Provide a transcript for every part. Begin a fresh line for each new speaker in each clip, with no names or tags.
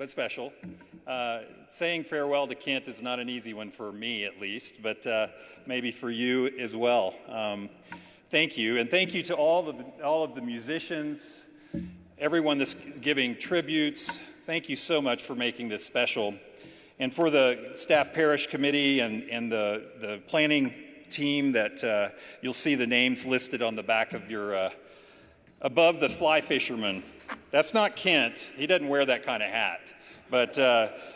but special. Saying farewell to Kent is not an easy one for me, at least, but maybe for you as well. Thank you, and thank you to all of the musicians, everyone that's giving tributes. Thank you so much for making this special. And for the staff parish committee and the planning team that you'll see the names listed on the back of your, above the fly fisherman. That's not Kent. He doesn't wear that kind of hat. But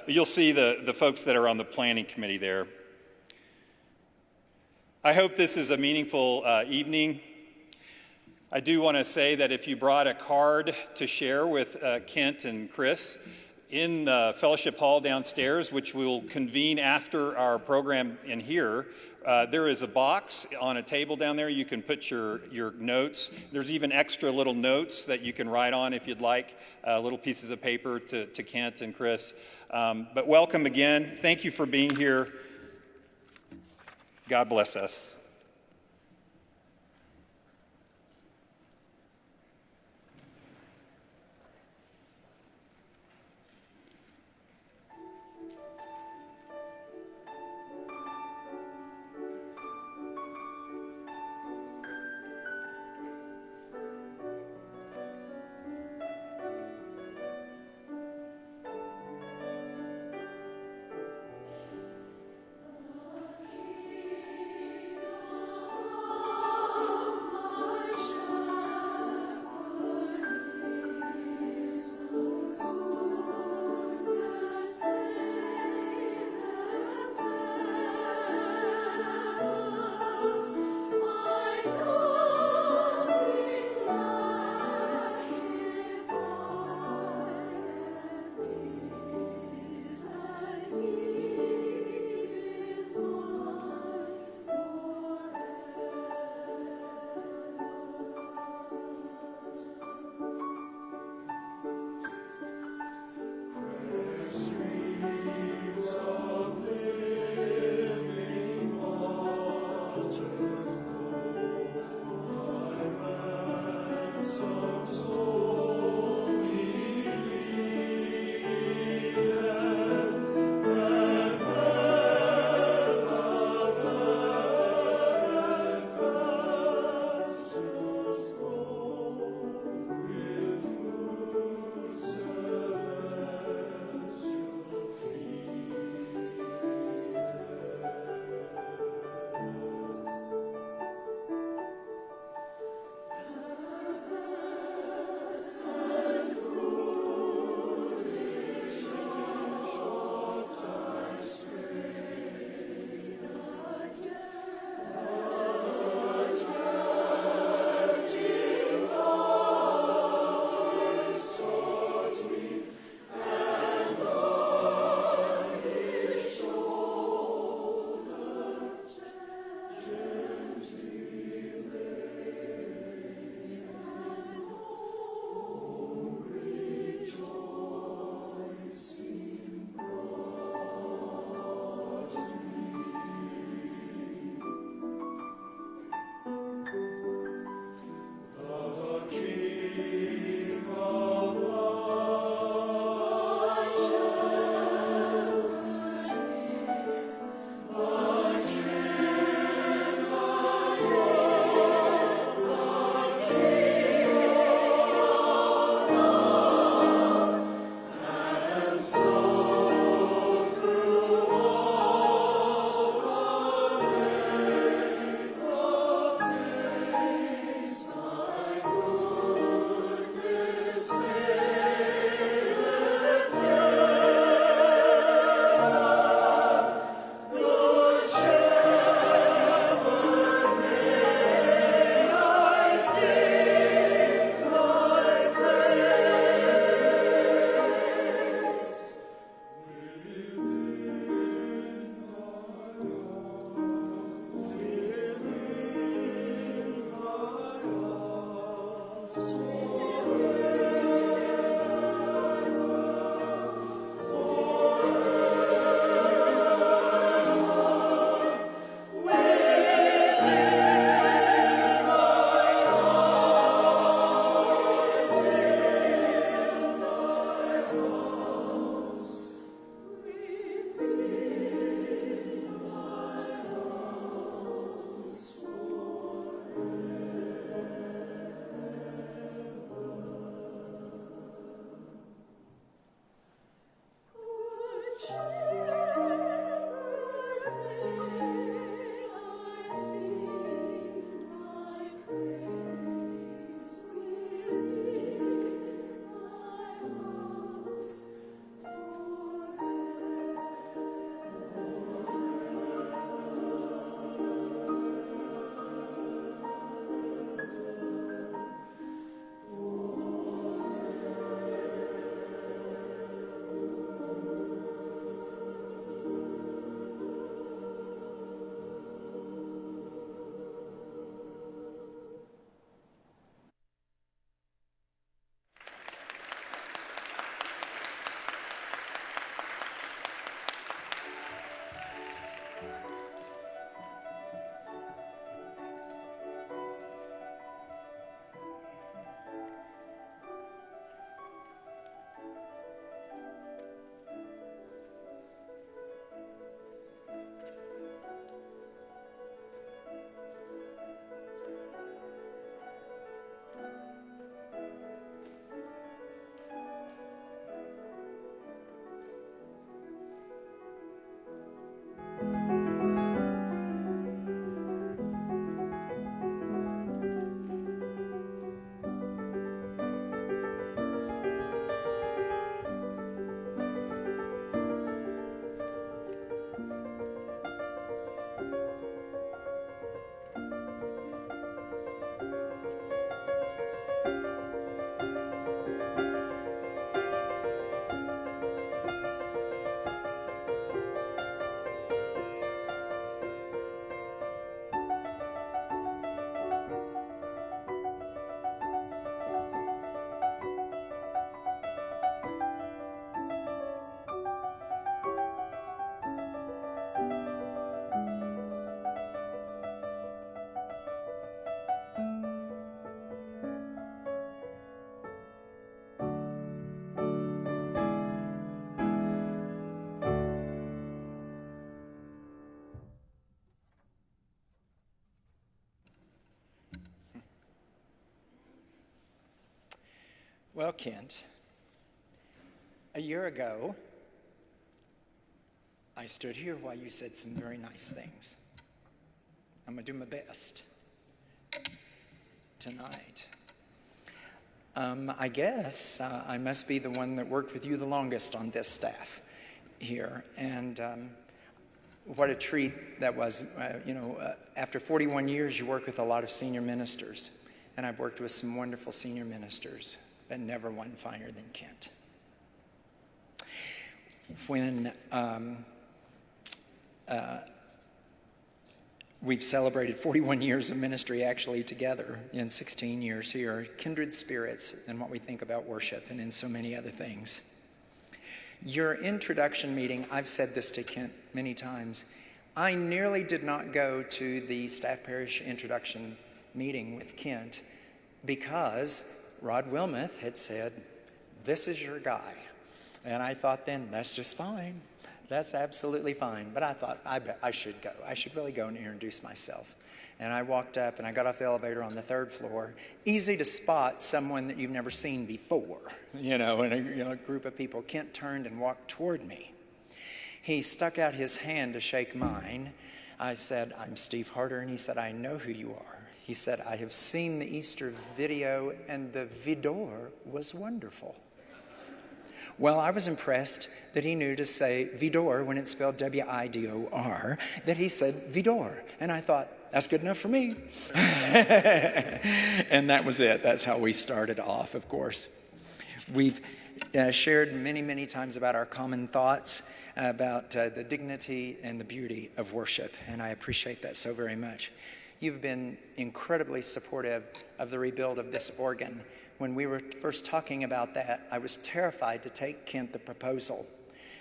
you'll see the folks that are on the planning committee there. I hope this is a meaningful evening. I do want to say that if you brought a card to share with Kent and Chris in the fellowship hall downstairs, which we'll convene after our program in here, there is a box on a table down there. You can put your notes. There's even extra little notes that you can write on if you'd like, little pieces of paper to Kent and Chris. But welcome again. Thank you for being here. God bless us.
Well, Kent, a year ago, I stood here while you said some very nice things. I'm going to do my best tonight. I guess I must be the one that worked with you the longest on this staff here. And what a treat that was. After 41 years, you work with a lot of senior ministers. And I've worked with some wonderful senior ministers, but never one finer than Kent. When we've celebrated 41 years of ministry actually together in 16 years here, kindred spirits in what we think about worship and in so many other things. Your introduction meeting, I've said this to Kent many times, I nearly did not go to the staff parish introduction meeting with Kent because Rod Wilmoth had said, "This is your guy." And I thought then, that's just fine. That's absolutely fine. But I thought, I should go. I should really go and introduce myself. And I walked up and I got off the elevator on the 3rd floor. Easy to spot someone that you've never seen before, in a group of people. Kent turned and walked toward me. He stuck out his hand to shake mine. I said, "I'm Steve Harder." And he said, "I know who you are." He said, "I have seen the Easter video and the Vidor was wonderful." Well, I was impressed that he knew to say Vidor when it's spelled W-I-D-O-R, that he said Vidor. And I thought, that's good enough for me. And that was it. That's how we started off, of course. We've shared many, many times about our common thoughts, about the dignity and the beauty of worship, and I appreciate that so very much. You've been incredibly supportive of the rebuild of this organ. When we were first talking about that, I was terrified to take Kent the proposal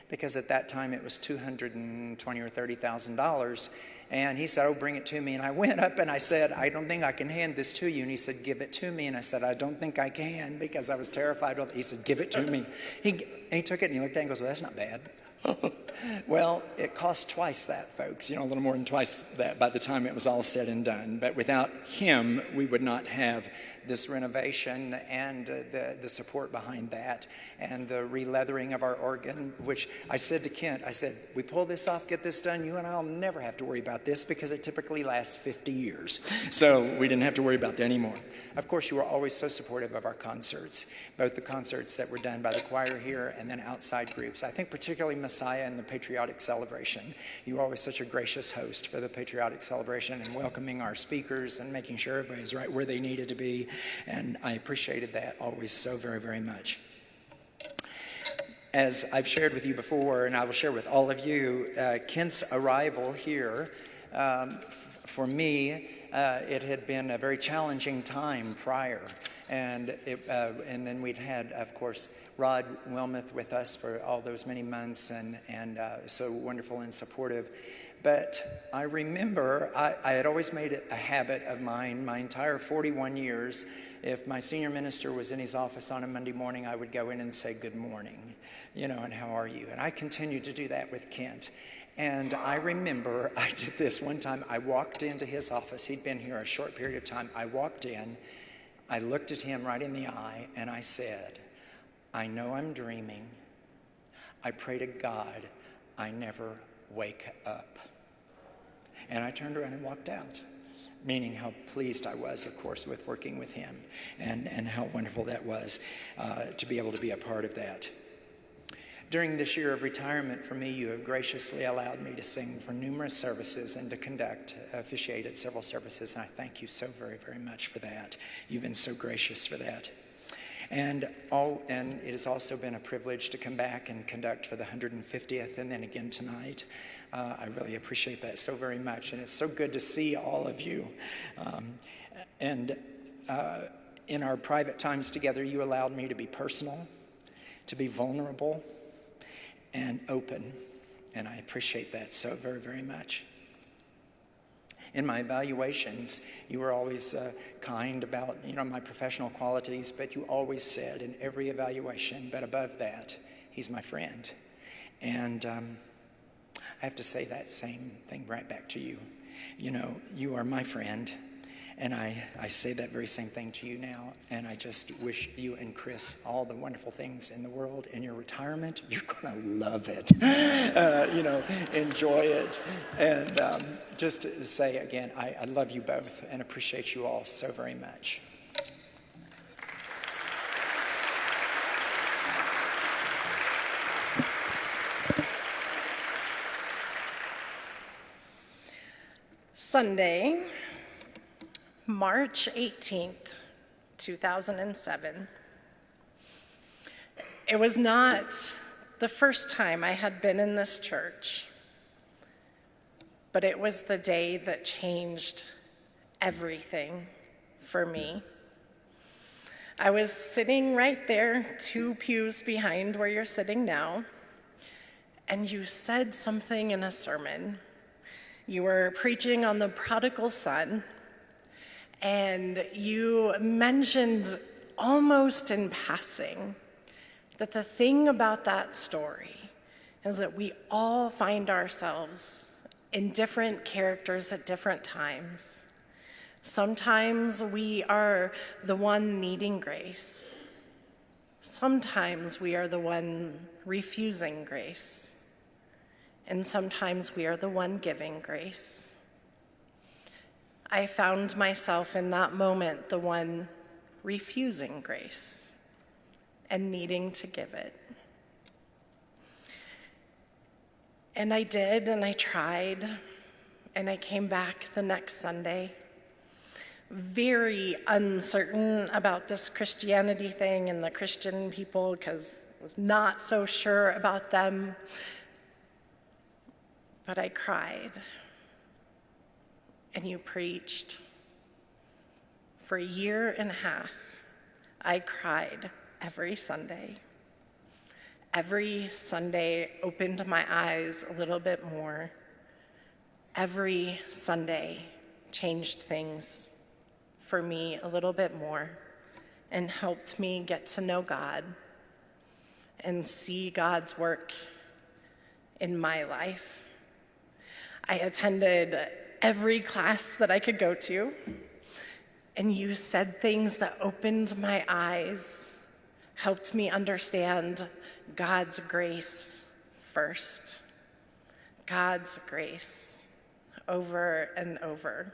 because at that time it was $220,000 or $30,000. And he said, "Oh, bring it to me." And I went up and I said, "I don't think I can hand this to you." And he said, "Give it to me." And I said, "I don't think I can," because I was terrified. He said, "Give it to me." He took it and he looked at it and goes, "Well, that's not bad." Well, it cost twice that, folks, a little more than twice that by the time it was all said and done. But without him, we would not have this renovation and the support behind that and the re-leathering of our organ, which I said to Kent, I said, "We pull this off, get this done, you and I'll never have to worry about this because it typically lasts 50 years. So we didn't have to worry about that anymore. Of course, you were always so supportive of our concerts, both the concerts that were done by the choir here and then outside groups. I think particularly Messiah and the Patriotic Celebration. You were always such a gracious host for the Patriotic Celebration and welcoming our speakers and making sure everybody was right where they needed to be. And I appreciated that always so very, very much. As I've shared with you before, and I will share with all of you, Kent's arrival here, for me, it had been a very challenging time prior. And then we'd had, of course, Rod Wilmoth with us for all those many months and so wonderful and supportive. But I remember I had always made it a habit of mine my entire 41 years. If my senior minister was in his office on a Monday morning, I would go in and say, "Good morning, and how are you?" And I continued to do that with Kent. And I remember I did this one time. I walked into his office. He'd been here a short period of time. I walked in. I looked at him right in the eye, and I said, "I know I'm dreaming. I pray to God I never wake up." And I turned around and walked out, meaning how pleased I was, of course, with working with him and how wonderful that was to be able to be a part of that. During this year of retirement for me, you have graciously allowed me to sing for numerous services and to officiate at several services, and I thank you so very, very much for that. You've been so gracious for that. And it has also been a privilege to come back and conduct for the 150th and then again tonight. I really appreciate that so very much, and it's so good to see all of you. In our private times together, you allowed me to be personal, to be vulnerable, and open, and I appreciate that so very, very much. In my evaluations, you were always kind about, my professional qualities, but you always said in every evaluation, but above that, he's my friend. And I have to say that same thing right back to you. You are my friend, And I say that very same thing to you now, and I just wish you and Chris all the wonderful things in the world. In your retirement, you're gonna love it. Enjoy it. And just to say again, I love you both and appreciate you all so very much.
Sunday, March 18th, 2007. It was not the first time I had been in this church, but it was the day that changed everything for me. I was sitting right there, 2 pews behind where you're sitting now, and you said something in a sermon. You were preaching on the prodigal son, and you mentioned almost in passing that the thing about that story is that we all find ourselves in different characters at different times. Sometimes we are the one needing grace. Sometimes we are the one refusing grace. And sometimes we are the one giving grace. I found myself in that moment the one refusing grace and needing to give it. And I did, and I tried, and I came back the next Sunday, very uncertain about this Christianity thing and the Christian people, because I was not so sure about them. But I cried, and you preached. For a year and a half, I cried every Sunday. Every Sunday opened my eyes a little bit more. Every Sunday changed things for me a little bit more and helped me get to know God and see God's work in my life. I attended every class that I could go to, and you said things that opened my eyes, helped me understand God's grace first. God's grace over and over.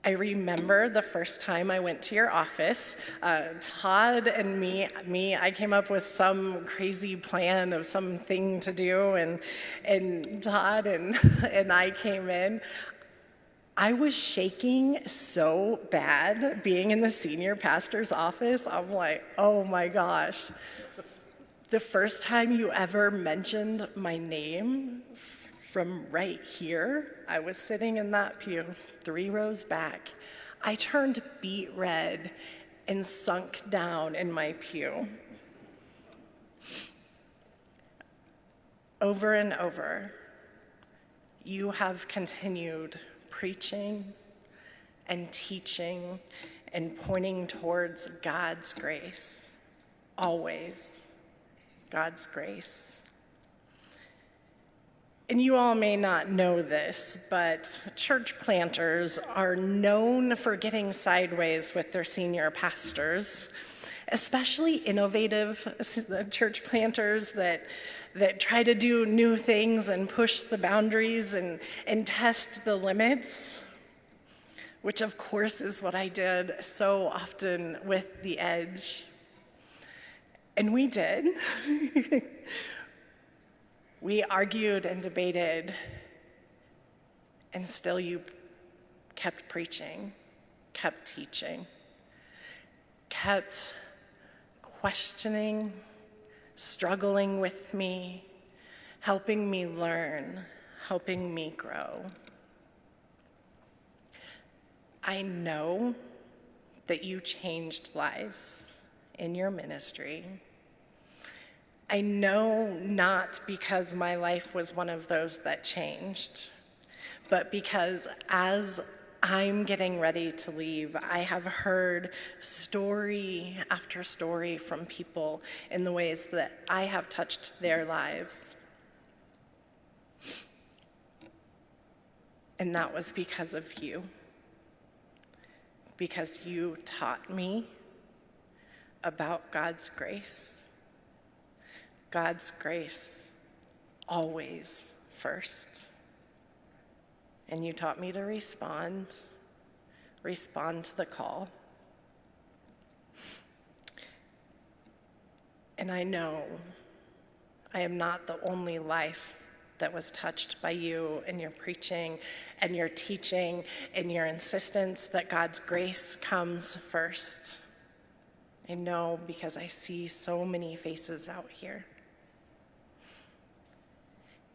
I remember the first time I went to your office, Todd and me, I came up with some crazy plan of something to do, and Todd and I came in. I was shaking so bad being in the senior pastor's office. I'm like, oh my gosh. The first time you ever mentioned my name from right here, I was sitting in that pew, 3 rows back. I turned beet red and sunk down in my pew. Over and over, you have continued preaching and teaching and pointing towards God's grace. Always God's grace. And you all may not know this, but church planters are known for getting sideways with their senior pastors, especially innovative church planters that try to do new things and push the boundaries and test the limits, which of course is what I did so often with The Edge. And we did. We argued and debated, and still you kept preaching, kept teaching, kept questioning, struggling with me, helping me learn, helping me grow. I know that you changed lives in your ministry. I know not because my life was one of those that changed, but because as I'm getting ready to leave, I have heard story after story from people in the ways that I have touched their lives. And that was because of you. Because you taught me about God's grace. God's grace always first. And you taught me to respond to the call. And I know I am not the only life that was touched by you and your preaching and your teaching and your insistence that God's grace comes first. I know because I see so many faces out here.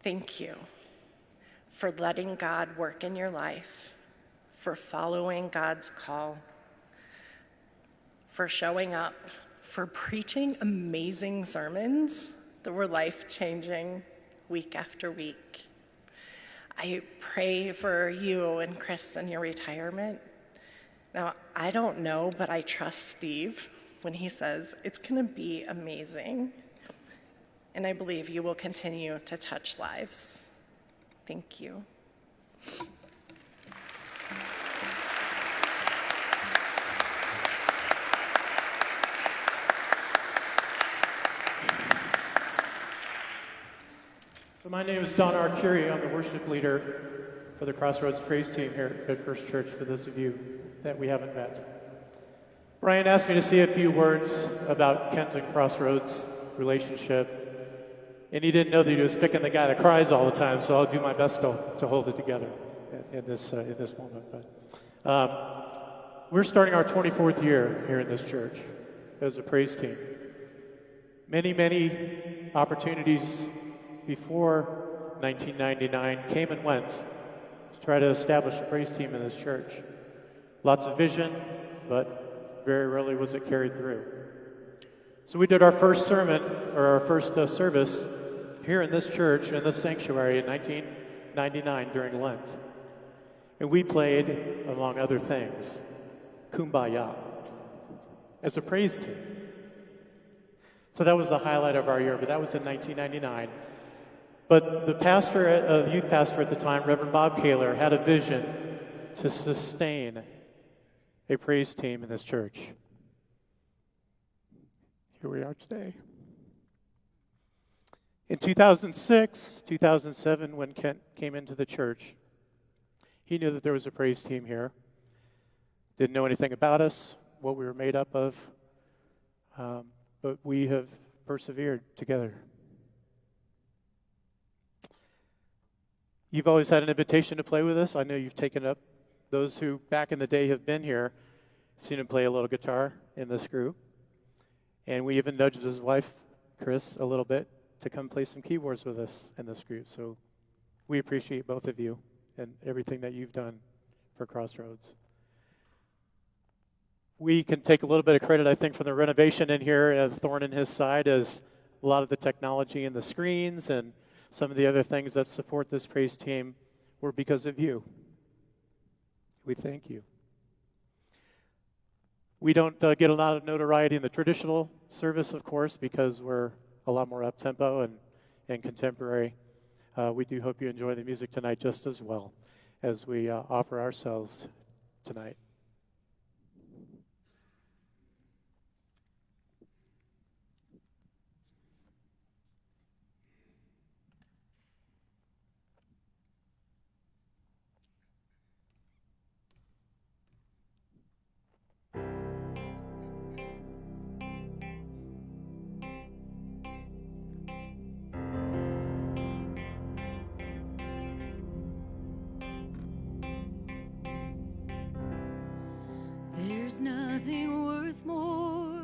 Thank you for letting God work in your life, for following God's call, for showing up, for preaching amazing sermons that were life-changing week after week. I pray for you and Chris and your retirement. Now, I don't know, but I trust Steve when he says it's going to be amazing. And I believe you will continue to touch lives. Thank you.
So my name is Don Arcuri. I'm the worship leader for the Crossroads Praise Team here at First Church, for those of you that we haven't met. Brian asked me to say a few words about Kent and Crossroads relationship, and he didn't know that he was picking the guy that cries all the time, so I'll do my best to hold it together in this moment. But we're starting our 24th year here in this church as a praise team. Many opportunities before 1999 came and went to try to establish a praise team in this church. Lots of vision, but very rarely was it carried through. So we did our first sermon, or our first service here in this church, in this sanctuary in 1999 during Lent. And we played, among other things, Kumbaya as a praise team. So that was the highlight of our year, but that was in 1999. But the pastor, youth pastor at the time, Reverend Bob Kaler, had a vision to sustain a praise team in this church. Here we are today. In 2006, 2007, when Kent came into the church, he knew that there was a praise team here. Didn't know anything about us, what we were made up of, but we have persevered together. You've always had an invitation to play with us. I know you've taken up, those who back in the day have been here, seen him play a little guitar in this group. And we even nudged his wife, Chris, a little bit to come play some keyboards with us in this group. So we appreciate both of you and everything that you've done for Crossroads. We can take a little bit of credit, I think, for the renovation in here, a thorn in his side, as a lot of the technology and the screens and some of the other things that support this praise team were because of you. We thank you. We don't get a lot of notoriety in the traditional service, of course, because we're a lot more up-tempo and contemporary. We do hope you enjoy the music tonight just as well as we offer ourselves tonight.
There's nothing worth more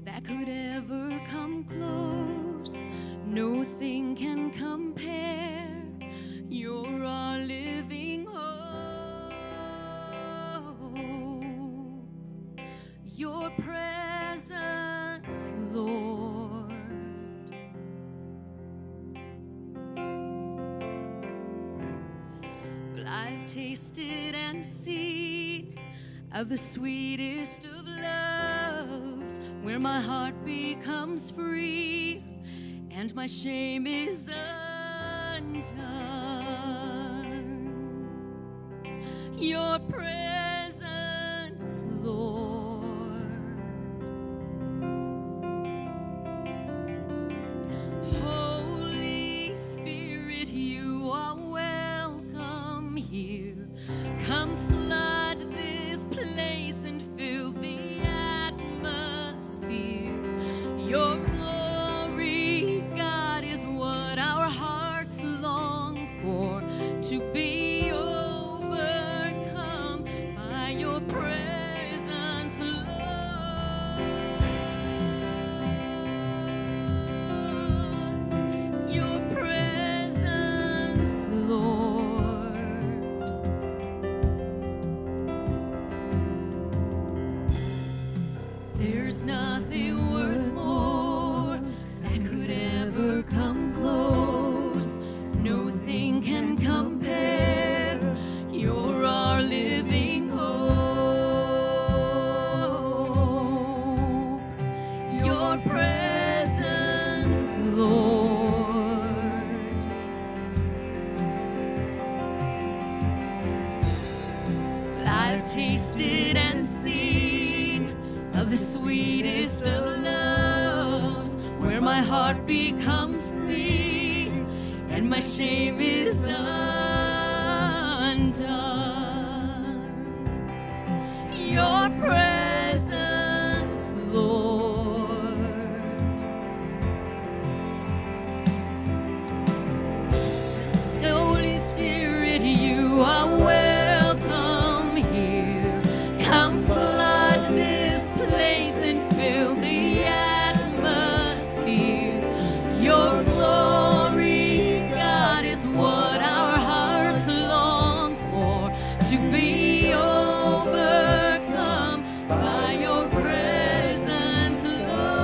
that could ever come close. Nothing can compare. You're our living hope. Your presence, Lord. Well, I've tasted and seen of the sweetest of loves, where my heart becomes free and my shame is undone. your presence, Lord. Holy Spirit, you are welcome here. Come flood this place and fill the atmosphere. Your glory, God, is what our hearts long for, to be overcome by your presence, Lord. Your presence, Lord. There's nothing worth more that could ever come close. Nothing can compare. You're our living hope. Your presence, Lord. I've tasted and seen of the sweetest of loves, where my heart becomes free and my shame is undone. Your presence, Lord. Holy Spirit, you are welcome here. Come flood this place and fill the atmosphere. Your glory, God, is what our hearts long for, to be overcome by your presence, Lord.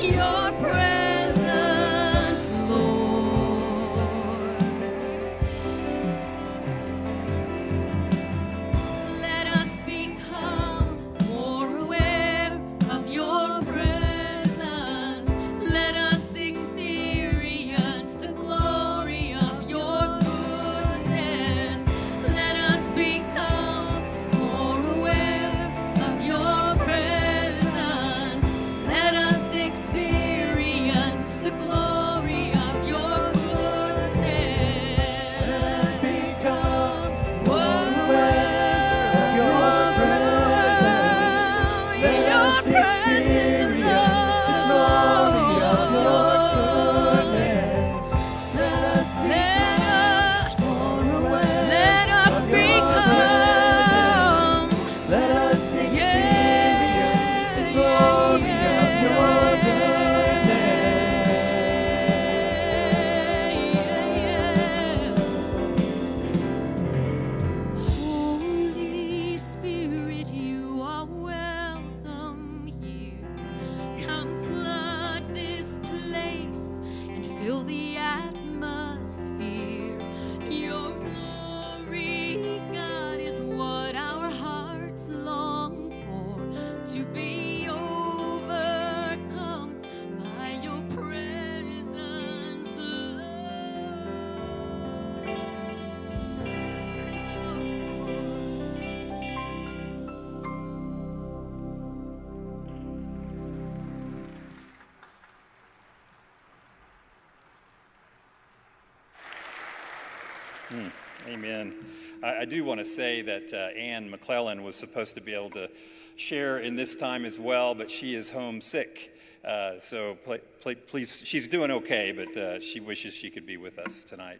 Your presence, Lord. Let us become more aware of your presence. Let us experience the glory of your goodness. Let us become more aware of your presence. Let us experience the glory of your goodness. Let us become more aware of your presence. Let us experience the glory of your goodness. Let us more aware. Let us become. Let us experience the glory of your goodness. Holy Spirit, you are welcome here. Come flood this place and fill the atmosphere. Your glory, God, is what our hearts long for, to be overcome by your presence,
Amen. I do want to say that Anne McClellan was supposed to be able to share in this time as well, but she is homesick. So please, she's doing okay, but she wishes she could be with us tonight.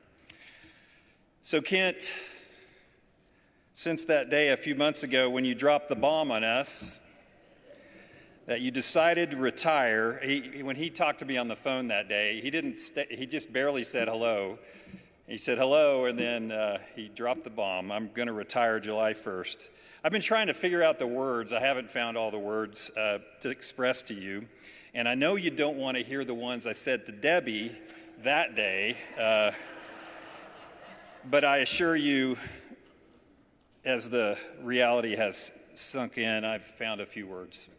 So Kent, since that day a few months ago when you dropped the bomb on us, that you decided to retire, when he talked to me on the phone that day, he just barely said hello. He said hello, and then he dropped the bomb. I'm going to retire July 1st. I've been trying to figure out the words. I haven't found all the words to express to you. And I know you don't want to hear the ones I said to Debbie that day. But I assure you, as the reality has sunk in, I've found a few words.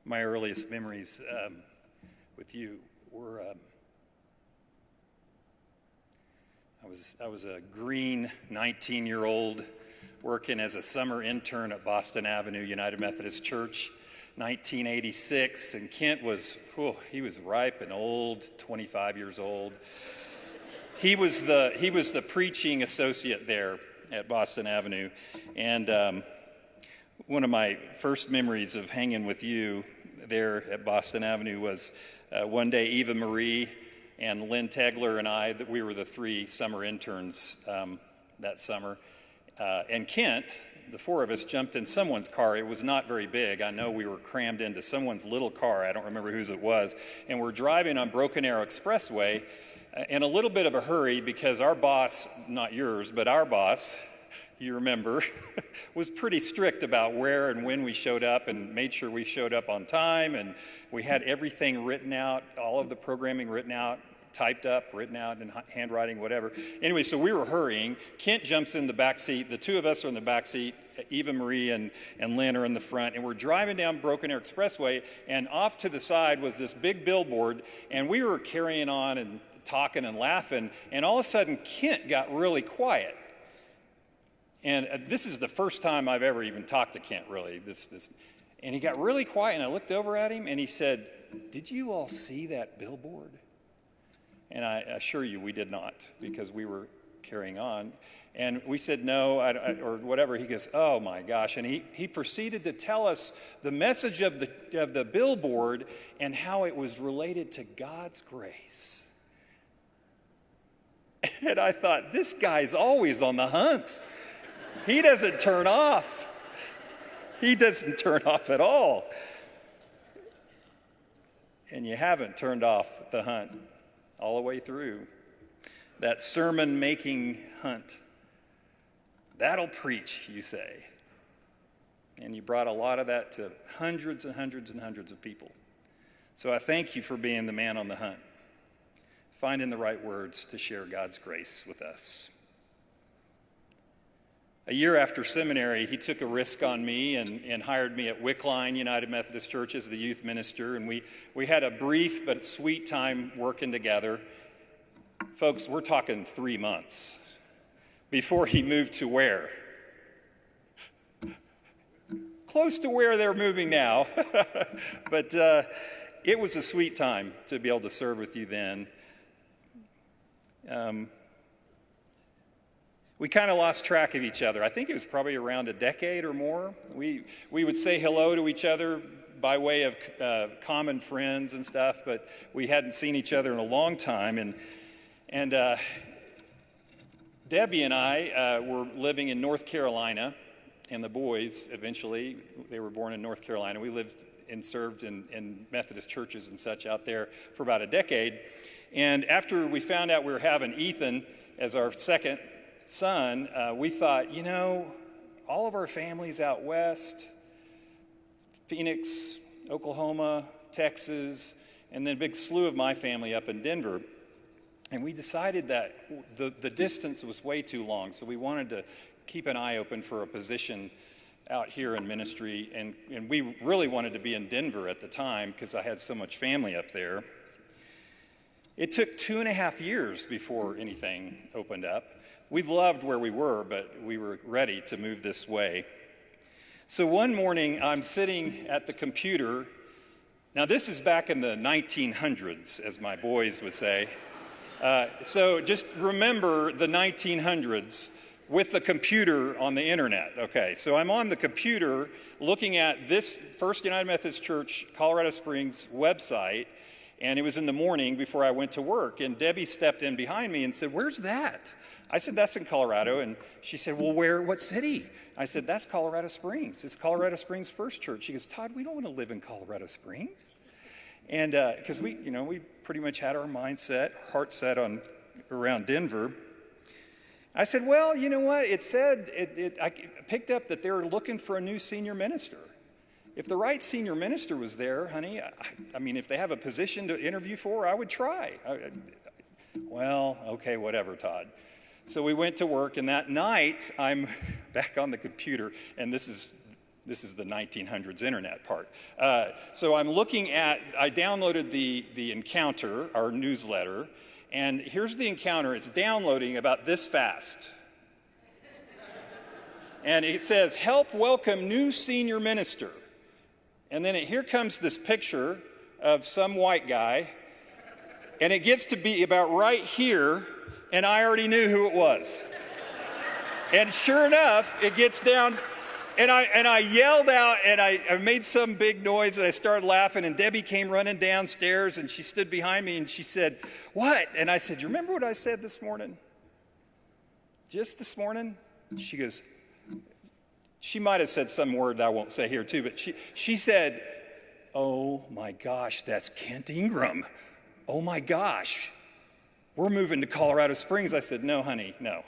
my earliest memories with you were I was a green 19-year-old working as a summer intern at Boston Avenue United Methodist Church, 1986, and Kent was, he was ripe and old, 25 years old. He was the preaching associate there at Boston Avenue, and one of my first memories of hanging with you there at Boston Avenue was one day Eva Marie and Lynn Tegler and I, that we were the 3 summer interns that summer. And Kent, the 4 of us, jumped in someone's car. It was not very big. I know we were crammed into someone's little car. I don't remember whose it was. And we're driving on Broken Arrow Expressway in a little bit of a hurry because our boss, not yours, but our boss, you remember, was pretty strict about where and when we showed up and made sure we showed up on time. And we had everything written out, all of the programming written out, typed up, written out in handwriting, whatever. Anyway, so we were hurrying. Kent jumps in the back seat. The 2 of us are in the back seat. Eva Marie and Lynn are in the front. And we're driving down Broken Arrow Expressway, and off to the side was this big billboard. And we were carrying on and talking and laughing. And all of a sudden, Kent got really quiet. And this is the first time I've ever even talked to Kent, really. And he got really quiet, and I looked over at him, and he said, "Did you all see that billboard?" And I assure you we did not, because we were carrying on. And we said no, or whatever. He goes, "Oh my gosh." And he proceeded to tell us the message of the billboard and how it was related to God's grace. And I thought, this guy's always on the hunt. He doesn't turn off. He doesn't turn off at all. And you haven't turned off the hunt all the way through. That sermon-making hunt. That'll preach, you say. And you brought a lot of that to hundreds and hundreds and hundreds of people. So I thank you for being the man on the hunt, finding the right words to share God's grace with us. A year after seminary, he took a risk on me and hired me at Wickline United Methodist Church as the youth minister, and we had a brief but sweet time working together. Folks, we're talking 3 months before he moved to where? Close to where they're moving now. But it was a sweet time to be able to serve with you then. We kind of lost track of each other. I think it was probably around a decade or more. We would say hello to each other by way of common friends and stuff, but we hadn't seen each other in a long time. And Debbie and I were living in North Carolina, and the boys eventually, they were born in North Carolina. We lived and served in Methodist churches and such out there for about a decade. And after we found out we were having Ethan as our second son, we thought, all of our families out west, Phoenix, Oklahoma, Texas, and then a big slew of my family up in Denver. And we decided that the distance was way too long, so we wanted to keep an eye open for a position out here in ministry, and we really wanted to be in Denver at the time because I had so much family up there. It took 2.5 years before anything opened up. We loved where we were, but we were ready to move this way. So one morning, I'm sitting at the computer. Now, this is back in the 1900s, as my boys would say. So just remember the 1900s with the computer on the internet. Okay, so I'm on the computer looking at this First United Methodist Church, Colorado Springs website, and it was in the morning before I went to work, and Debbie stepped in behind me and said, "Where's that?" I said, "That's in Colorado," and she said, "Well, what city?" I said, "That's Colorado Springs. It's Colorado Springs First Church." She goes, "Todd, we don't want to live in Colorado Springs." And because we pretty much had our heart set on around Denver. I said, "Well, you know what? It said, I picked up that they were looking for a new senior minister. If the right senior minister was there, honey, I mean, if they have a position to interview for, I would try." Well, okay, whatever, Todd. So we went to work, and that night, I'm back on the computer, and this is This is the 1900s internet part. So I downloaded the Encounter, our newsletter, and here's the Encounter. It's downloading about this fast. And it says, help welcome new senior minister. And then here comes this picture of some white guy, and it gets to be about right here, and I already knew who it was. And sure enough, it gets down, and I yelled out, and I made some big noise, and I started laughing, and Debbie came running downstairs, and she stood behind me, and she said, what? And I said, you remember what I said this morning? Just this morning? She goes, she might have said some word that I won't say here too, but she said, oh my gosh, that's Kent Ingram. Oh my gosh, we're moving to Colorado Springs. I said, no, honey, no.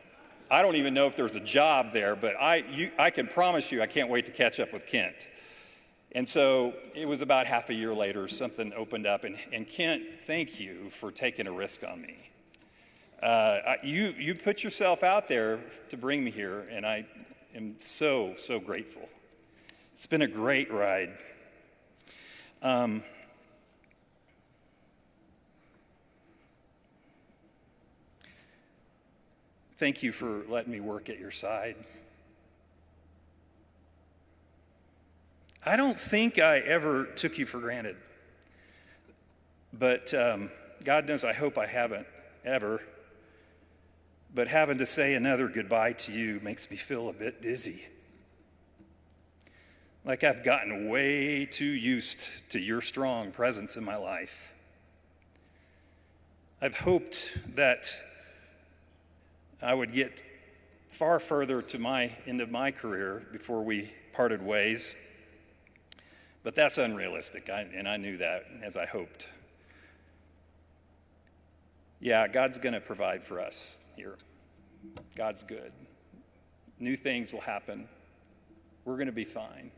I don't even know if there's a job there, but I can promise you I can't wait to catch up with Kent. And so it was about half a year later, something opened up, and Kent, thank you for taking a risk on me. You put yourself out there to bring me here, and I am so, so grateful. It's been a great ride. Thank you for letting me work at your side. I don't think I ever took you for granted, but God knows I hope I haven't ever. But having to say another goodbye to you makes me feel a bit dizzy. Like I've gotten way too used to your strong presence in my life. I've hoped that I would get far further to into my career before we parted ways. But that's unrealistic, and I knew that as I hoped. Yeah, God's going to provide for us here. God's good. New things will happen. We're going to be fine.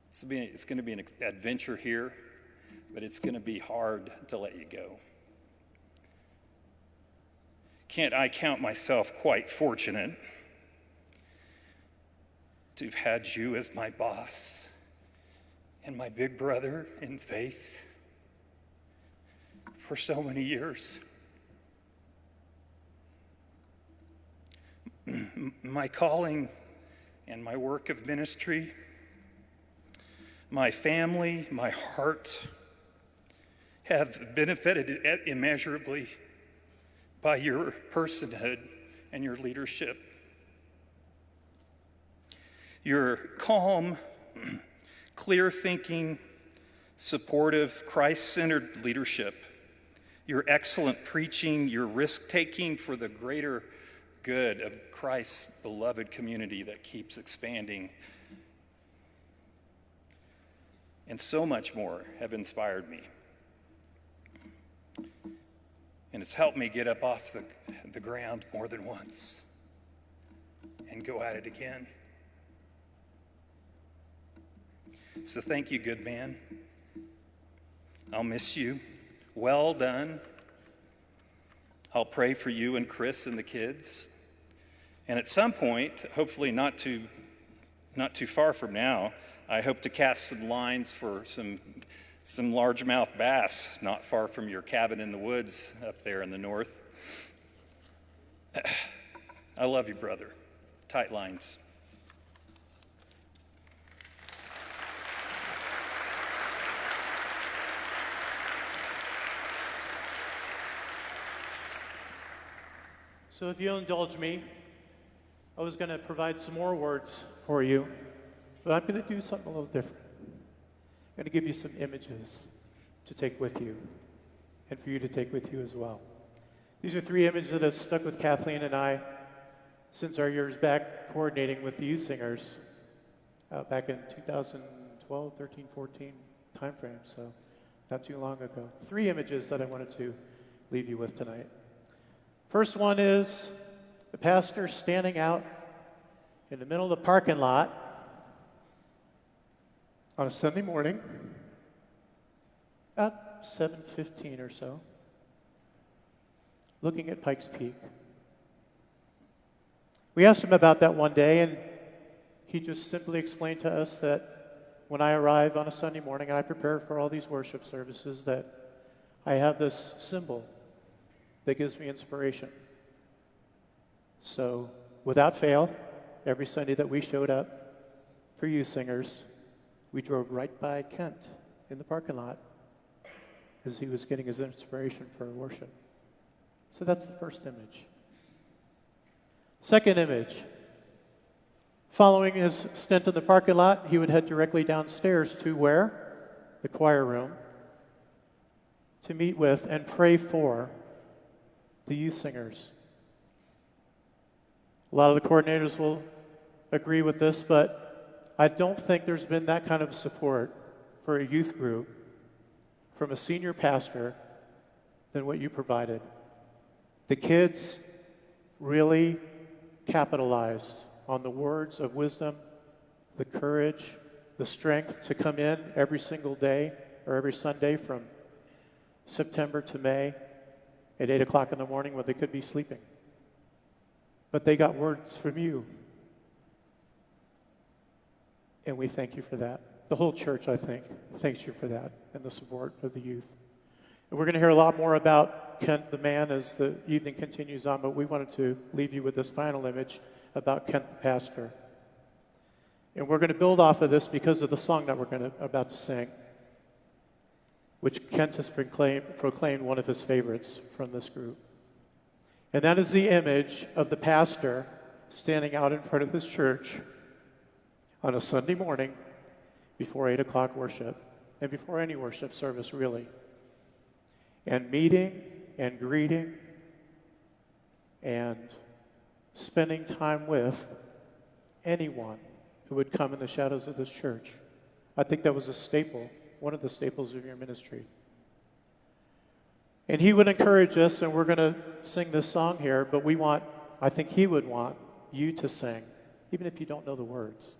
It's going to be an adventure here, but it's going to be hard to let you go. Can't I count myself quite fortunate to have had you as my boss and my big brother in faith for so many years. My calling and my work of ministry, my family, my heart have benefited immeasurably by your personhood and your leadership. Your calm, clear-thinking, supportive, Christ-centered leadership, your excellent preaching, your risk-taking for the greater good of Christ's beloved community that keeps expanding, and so much more have inspired me. And it's helped me get up off the ground more than once and go at it again. So thank you, good man. I'll miss you. Well done. I'll pray for you and Chris and the kids. And at some point, hopefully not too far from now, I hope to cast some lines for some largemouth bass not far from your cabin in the woods up there in the north. I love you, brother. Tight lines.
So if you'll indulge me, I was going to provide some more words for you, but I'm going to do something a little different. I'm going to give you some images to take with you, and for you to take with you as well. These are 3 images that have stuck with Kathleen and I since our years back coordinating with the youth singers back in 2012, 13, 14 timeframe, so not too long ago. 3 images that I wanted to leave you with tonight. First one is the pastor standing out in the middle of the parking lot on a Sunday morning, about 7:15 or so, looking at Pikes Peak. We asked him about that one day, and he just simply explained to us that when I arrive on a Sunday morning and I prepare for all these worship services, that I have this symbol that gives me inspiration. So, without fail, every Sunday that we showed up for youth singers, we drove right by Kent in the parking lot as he was getting his inspiration for worship. So that's the first image. Second image. Following his stint in the parking lot, he would head directly downstairs to where? The choir room, to meet with and pray for the youth singers. A lot of the coordinators will agree with this, but I don't think there's been that kind of support for a youth group from a senior pastor than what you provided. The kids really capitalized on the words of wisdom, the courage, the strength to come in every single day or every Sunday from September to May at 8 o'clock in the morning when they could be sleeping. But they got words from you. And we thank you for that. The whole church, I think, thanks you for that and the support of the youth. And we're going to hear a lot more about Kent the man as the evening continues on, but we wanted to leave you with this final image about Kent the pastor. And we're going to build off of this because of the song that we're about to sing, which Kent has proclaimed one of his favorites from this group. And that is the image of the pastor standing out in front of his church on a Sunday morning before 8 o'clock worship, and before any worship service, really, and meeting and greeting and spending time with anyone who would come in the shadows of this church. I think that was a staple, one of the staples of your ministry. And he would encourage us, and we're going to sing this song here, but I think he would want you to sing, even if you don't know the words.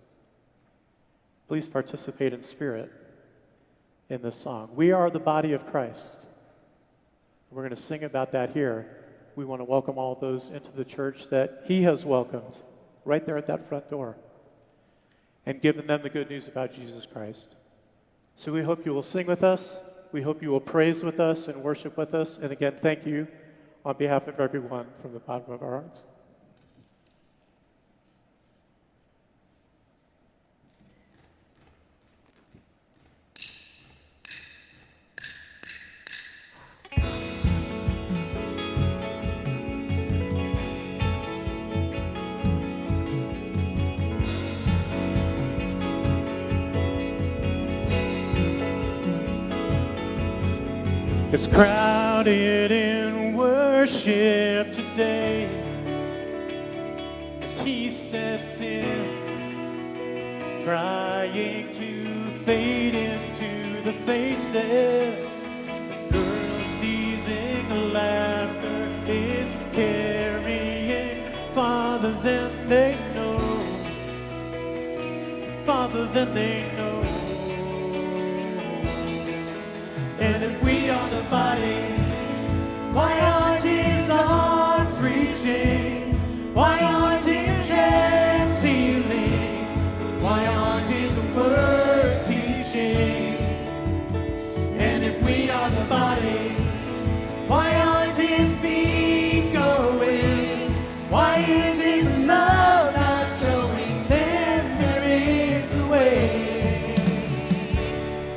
Please participate in spirit in this song. We are the body of Christ. We're going to sing about that here. We want to welcome all those into the church that he has welcomed right there at that front door and given them the good news about Jesus Christ. So we hope you will sing with us. We hope you will praise with us and worship with us. And again, thank you on behalf of everyone from the bottom of our hearts. It's crowded in worship today as he steps in, trying to fade into the faces. The girls teasing, laughter is carrying farther than they know, farther than they know. And if we are the body, why aren't his arms reaching? Why aren't his hands healing? Why aren't his words teaching? And if we are the body, why aren't his feet going? Why is his love not showing? Then there is a way.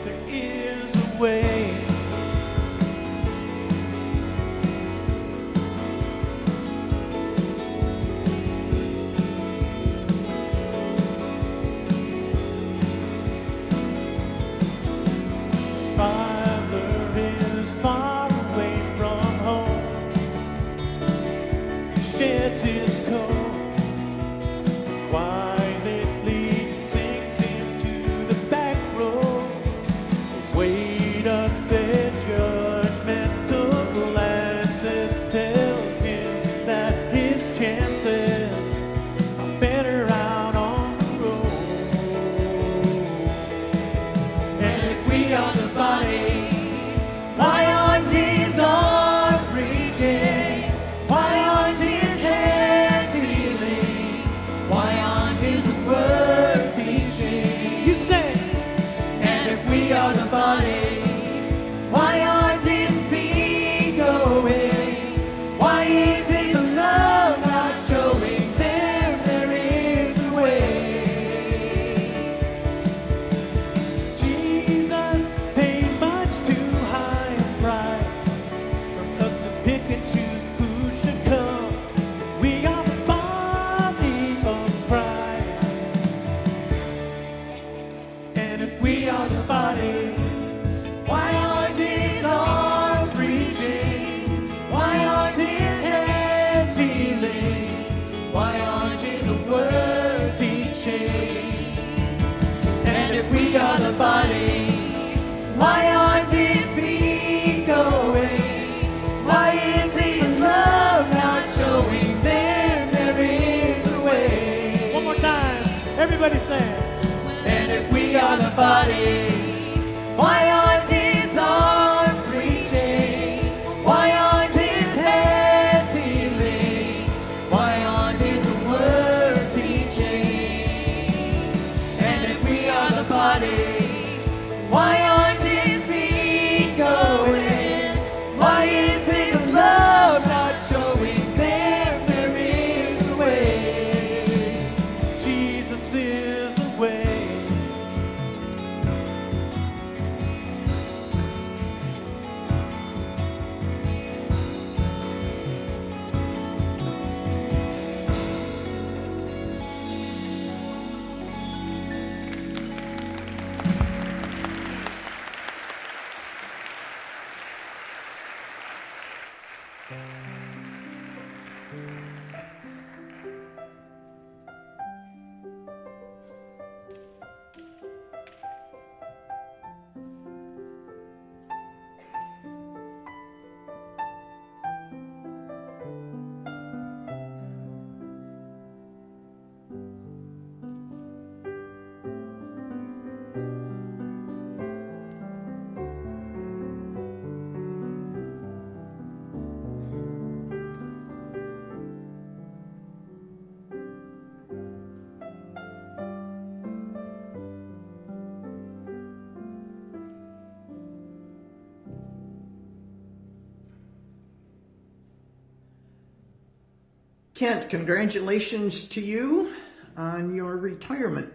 There is a way.
Why aren't his words are the body, why aren't his feet going? Why is his love not showing them there is a way?
Jesus paid much too high a price for us to pick and choose who should come. We are the body of Christ. And if we are the body,
Why aren't his arms reaching? Why aren't his hands healing? Why aren't his words teaching? And if we are the body, why aren't his feet going? Why is his love not showing them there is a way?
one more time, everybody say.
And if we are the body, why aren't his arms reaching? Why aren't his hands healing? Why aren't his words teaching? And if we are the body, why aren't his feet going? Why is his love not showing them there is a way?
Jesus is the way.
Kent, congratulations to you on your retirement.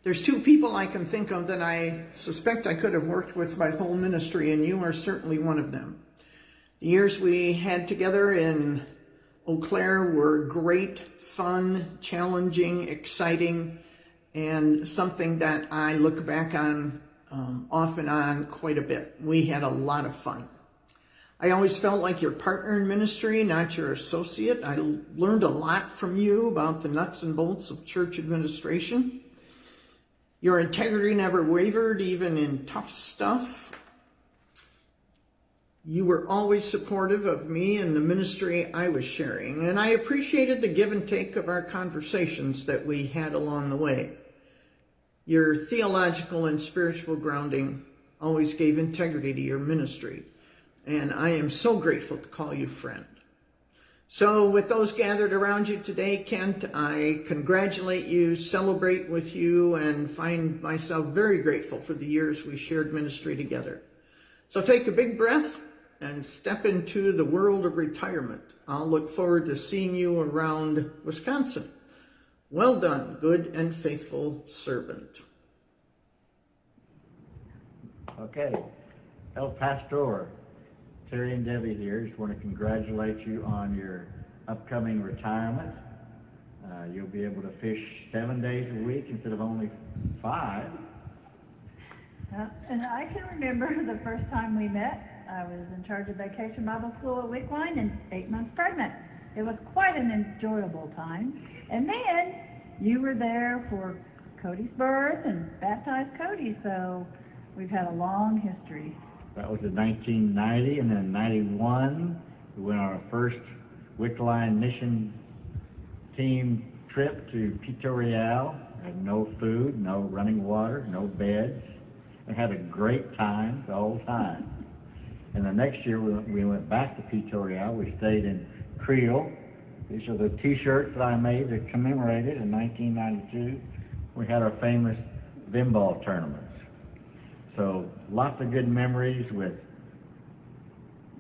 There's two people I can think of that I suspect I could have worked with my whole ministry, and you are certainly one of them. The years we had together in Eau Claire were great, fun, challenging, exciting, and something that I look back on off and on quite a bit. We had a lot of fun. I always felt like your partner in ministry, not your associate. I learned a lot from you about the nuts and bolts of church administration. Your integrity never wavered, even in tough stuff. You were always supportive of me and the ministry I was sharing, and I appreciated the give and take of our conversations that we had along the way. Your theological and spiritual grounding always gave integrity to your ministry, and I am so grateful to call you friend. So with those gathered around you today, Kent, I congratulate you, celebrate with you, and find myself very grateful for the years we shared ministry together. So take a big breath and step into the world of retirement. I'll look forward to seeing you around Wisconsin. Well done, good and faithful servant.
Okay, El Pastoral, Terry and Debbie here. Just want to congratulate you on your upcoming retirement. You'll be able to fish 7 days a week instead of only 5.
And I can remember the first time we met. I was in charge of Vacation Bible School at Wickline and 8 months pregnant. It was quite an enjoyable time. And then you were there for Cody's birth and baptized Cody, so we've had a long history.
That was in 1990, and then in 91, we went on our first Wickline mission team trip to Pastoral. Had no food, no running water, no beds. We had a great time the whole time. And the next year we went back to Pastoral. We stayed in Creole. These are the T-shirts that I made that commemorated in 1992. We had our famous Bimball tournaments. So lots of good memories with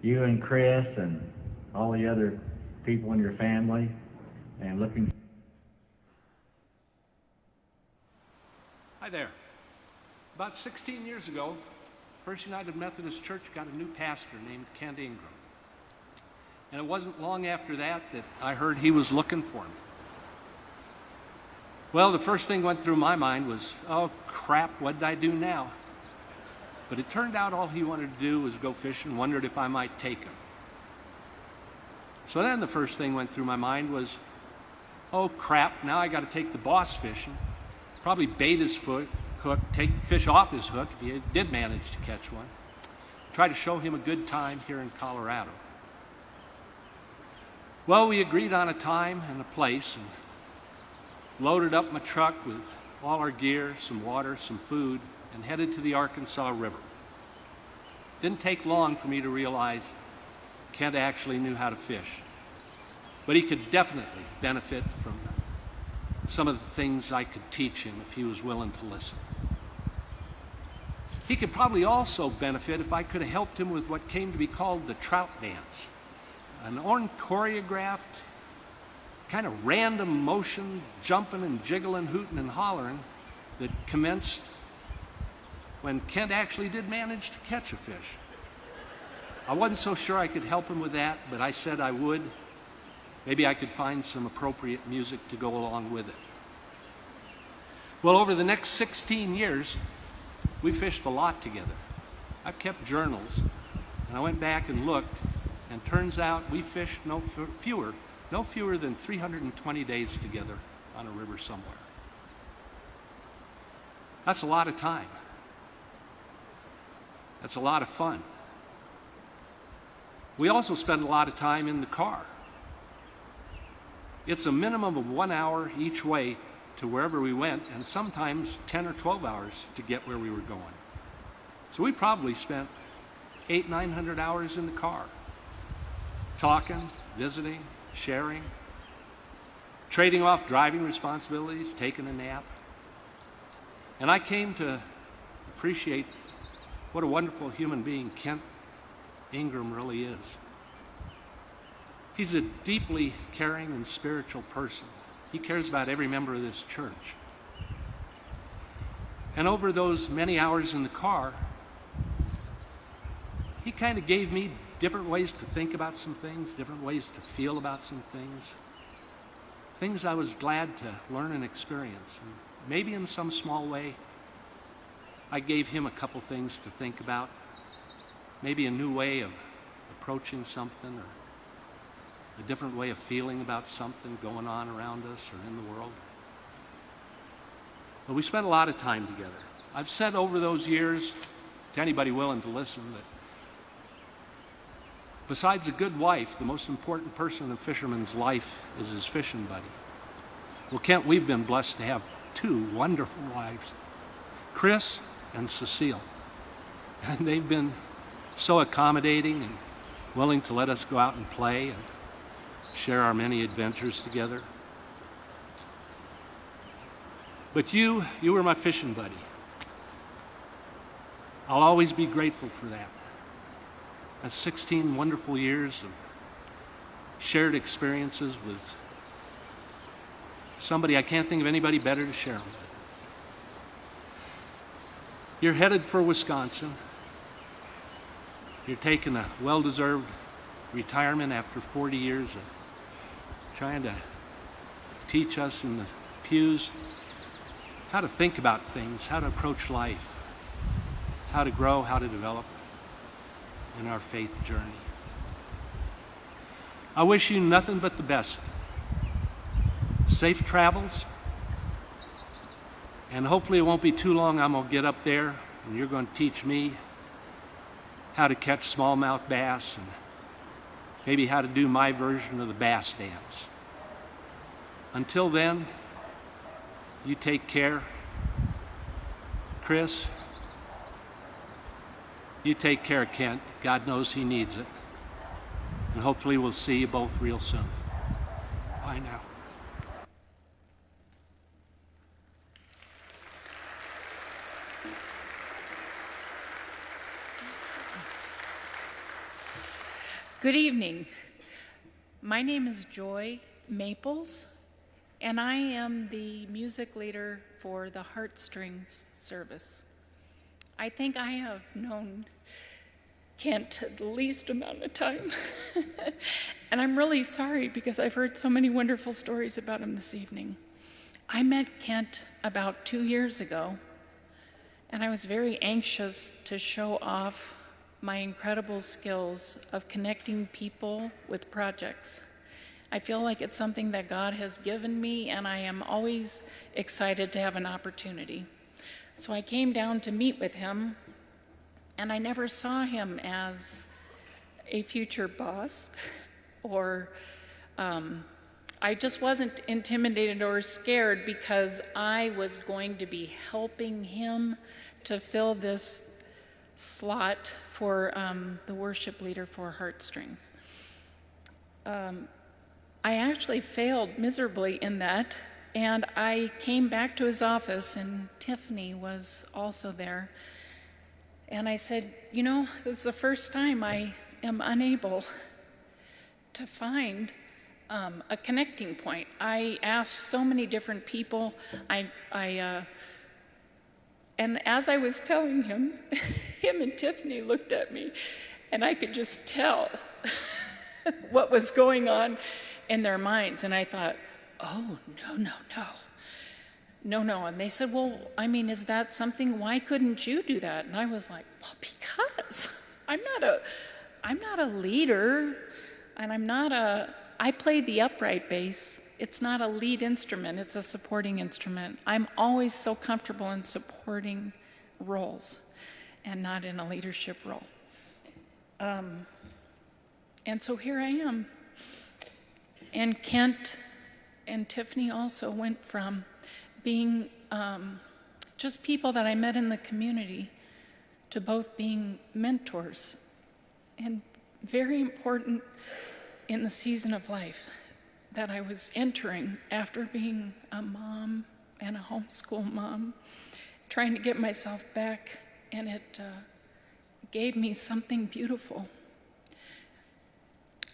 you and Chris and all the other people in your family, and looking.
Hi there. About 16 years ago, First United Methodist Church got a new pastor named Kent Ingram. And it wasn't long after that that I heard he was looking for me. Well, the first thing went through my mind was, oh crap, what did I do now? But it turned out all he wanted to do was go fishing, wondered if I might take him. So then the first thing went through my mind was, oh crap, now I got to take the boss fishing, probably bait his hook, take the fish off his hook if he did manage to catch one, try to show him a good time here in Colorado. Well, we agreed on a time and a place and loaded up my truck with all our gear, some water, some food, and headed to the Arkansas River. Didn't take long for me to realize Kent actually knew how to fish, but he could definitely benefit from some of the things I could teach him if he was willing to listen. He could probably also benefit if I could have helped him with what came to be called the trout dance, an unchoreographed, kind of random motion, jumping and jiggling, hooting and hollering that commenced when Kent actually did manage to catch a fish. I wasn't so sure I could help him with that, but I said I would. Maybe I could find some appropriate music to go along with it. Well, over the next 16 years, we fished a lot together. I've kept journals, and I went back and looked, and turns out we fished no fewer than 320 days together on a river somewhere. That's a lot of time. That's a lot of fun. We also spend a lot of time in the car. It's a minimum of 1 hour each way to wherever we went, and sometimes 10 or 12 hours to get where we were going. So we probably spent 800-900 hours in the car, talking, visiting, sharing, trading off driving responsibilities, taking a nap. And I came to appreciate what a wonderful human being Kent Ingram really is. He's a deeply caring and spiritual person. He cares about every member of this church. And over those many hours in the car, he kind of gave me different ways to think about some things, different ways to feel about some things I was glad to learn and experience. And maybe in some small way, I gave him a couple things to think about, maybe a new way of approaching something, or a different way of feeling about something going on around us or in the world. But we spent a lot of time together. I've said over those years, to anybody willing to listen, that besides a good wife, the most important person in a fisherman's life is his fishing buddy. Well, Kent, we've been blessed to have two wonderful wives, Chris and Cecile. And they've been so accommodating and willing to let us go out and play and share our many adventures together. But you were my fishing buddy. I'll always be grateful for that. That's 16 wonderful years of shared experiences with somebody I can't think of anybody better to share them with. You're headed for Wisconsin. You're taking a well-deserved retirement after 40 years of trying to teach us in the pews how to think about things, how to approach life, how to grow, how to develop in our faith journey. I wish you nothing but the best. Safe travels, and hopefully it won't be too long. I'm going to get up there and you're going to teach me how to catch smallmouth bass and maybe how to do my version of the bass dance. Until then, you take care. Chris, you take care of Kent. God knows he needs it. And hopefully we'll see you both real soon. Bye now.
Good evening. My name is Joy Maples, and I am the music leader for the Heartstrings service. I think I have known Kent the least amount of time. And I'm really sorry because I've heard so many wonderful stories about him this evening. I met Kent about 2 years ago, and I was very anxious to show off my incredible skills of connecting people with projects. I feel like it's something that God has given me, and I am always excited to have an opportunity. So I came down to meet with him, and I never saw him as a future boss, or I just wasn't intimidated or scared because I was going to be helping him to fill this slot for the worship leader for Heartstrings. I actually failed miserably in that, and I came back to his office, and Tiffany was also there. And I said, you know, this is the first time I am unable to find a connecting point. I asked so many different people. And as I was telling him, him and Tiffany looked at me, and I could just tell what was going on in their minds. And I thought, oh, no. And they said, well, I mean, is that something, why couldn't you do that? And I was like, well, because I'm not a leader, and I play the upright bass. It's not a lead instrument, it's a supporting instrument. I'm always so comfortable in supporting roles and not in a leadership role. And so here I am. And Kent and Tiffany also went from being just people that I met in the community to both being mentors, and very important in the season of life that I was entering after being a mom and a homeschool mom, trying to get myself back, and it gave me something beautiful.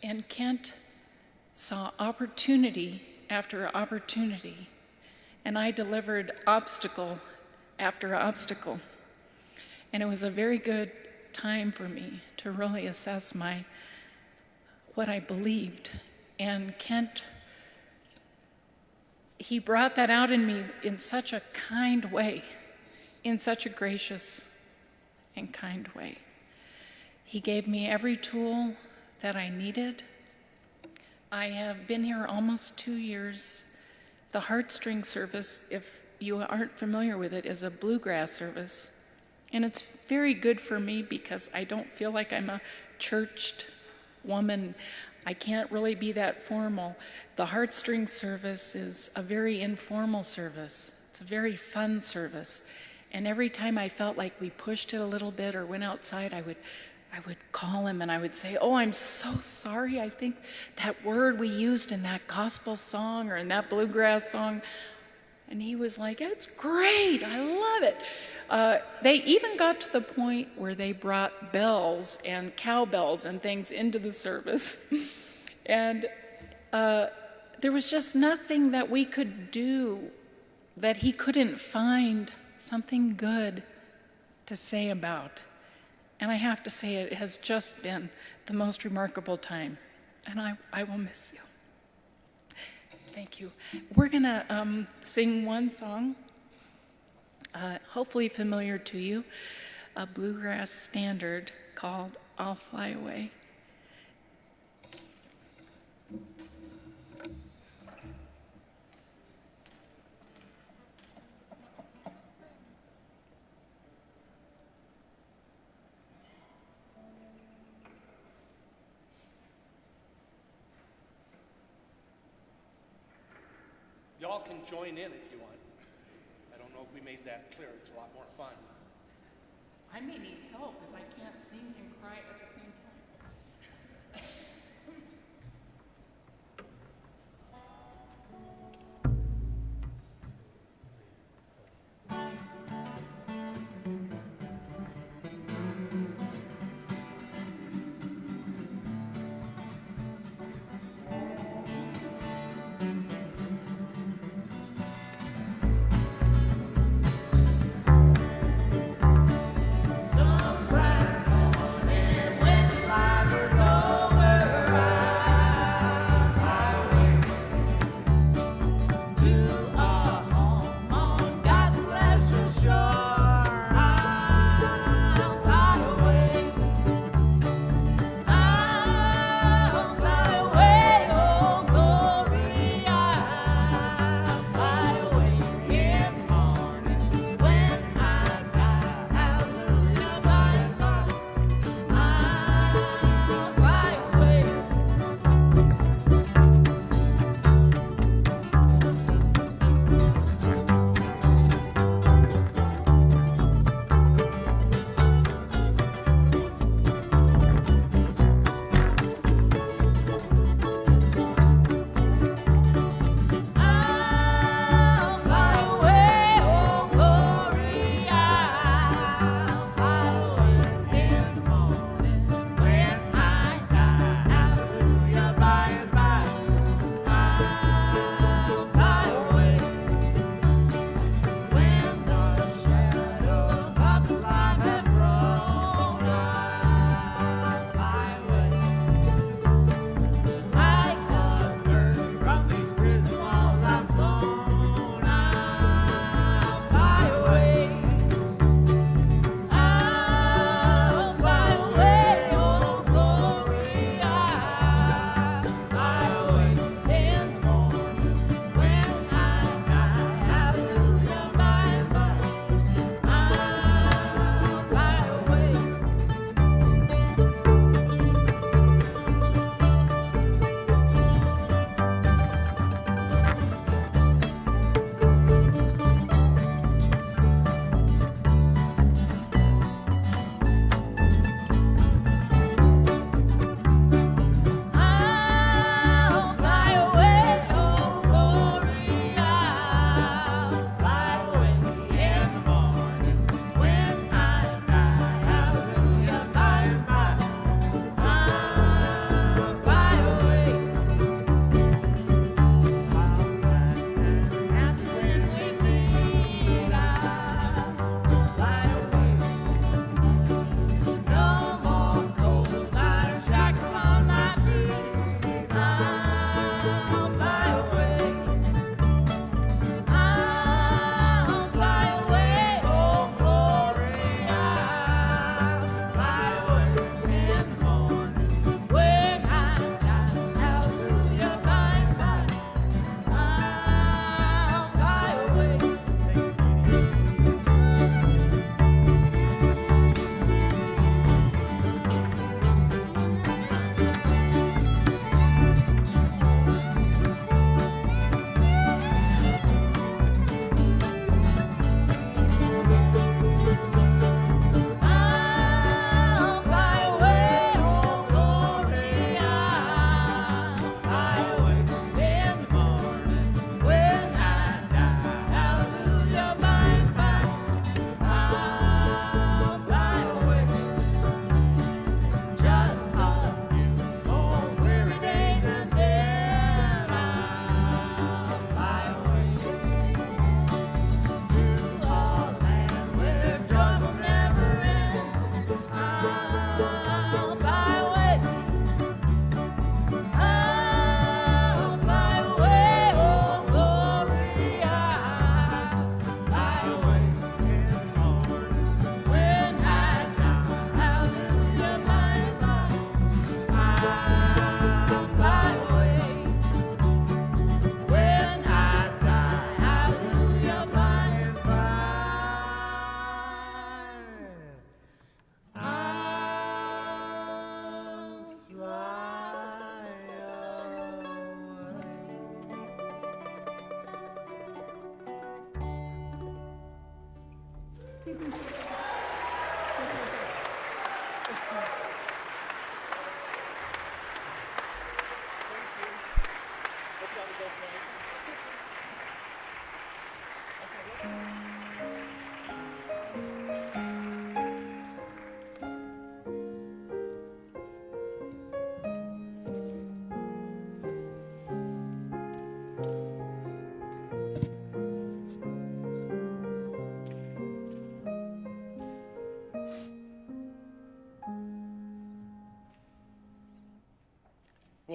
And Kent saw opportunity after opportunity, and I delivered obstacle after obstacle. And it was a very good time for me to really assess what I believed. And Kent, he brought that out in me in such a kind way, in such a gracious and kind way. He gave me every tool that I needed. I have been here almost 2 years. The Heartstring service, if you aren't familiar with it, is a bluegrass service. And it's very good for me because I don't feel like I'm a churched woman. I can't really be that formal. The Heartstring service is a very informal service. It's a very fun service. And every time I felt like we pushed it a little bit or went outside, I would call him and I would say, oh, I'm so sorry. I think that word we used in that gospel song or in that bluegrass song. And he was like, it's great. I love it. They even got to the point where they brought bells and cowbells and things into the service. And there was just nothing that we could do that he couldn't find something good to say about. And I have to say, it has just been the most remarkable time. And I will miss you. Thank you. We're going to sing one song, hopefully familiar to you, a bluegrass standard called I'll Fly Away.
Y'all can join in if you want. I don't know if we made that clear. It's a lot more fun.
I may need help if I can't sing and cry at the same time.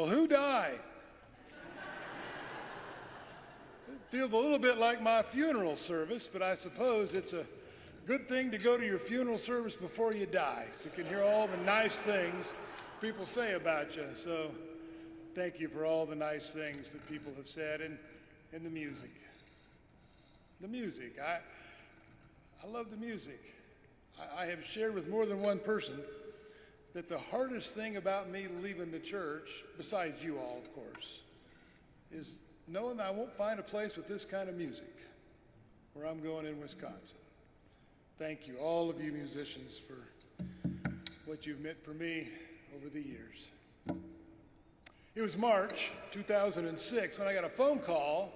Well, who died? It feels a little bit like my funeral service, but I suppose it's a good thing to go to your funeral service before you die, so you can hear all the nice things people say about you. So thank you for all the nice things that people have said, and the music. The music. I love the music. I have shared with more than one person that the hardest thing about me leaving the church, besides you all, of course, is knowing that I won't find a place with this kind of music where I'm going in Wisconsin. Thank you, all of you musicians, for what you've meant for me over the years. It was March 2006 when I got a phone call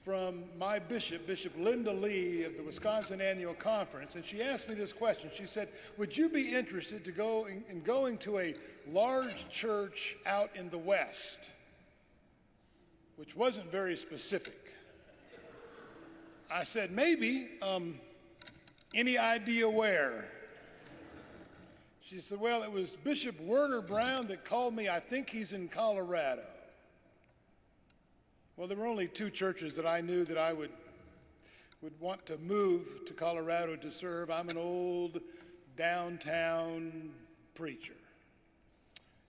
from my bishop, Bishop Linda Lee of the Wisconsin Annual Conference, and she asked me this question. She said, would you be interested to going to a large church out in the West? Which wasn't very specific. I said, maybe. Any idea where? She said, well, it was Bishop Werner Brown that called me. I think he's in Colorado. Well, there were only two churches that I knew that I would want to move to Colorado to serve. I'm an old downtown preacher.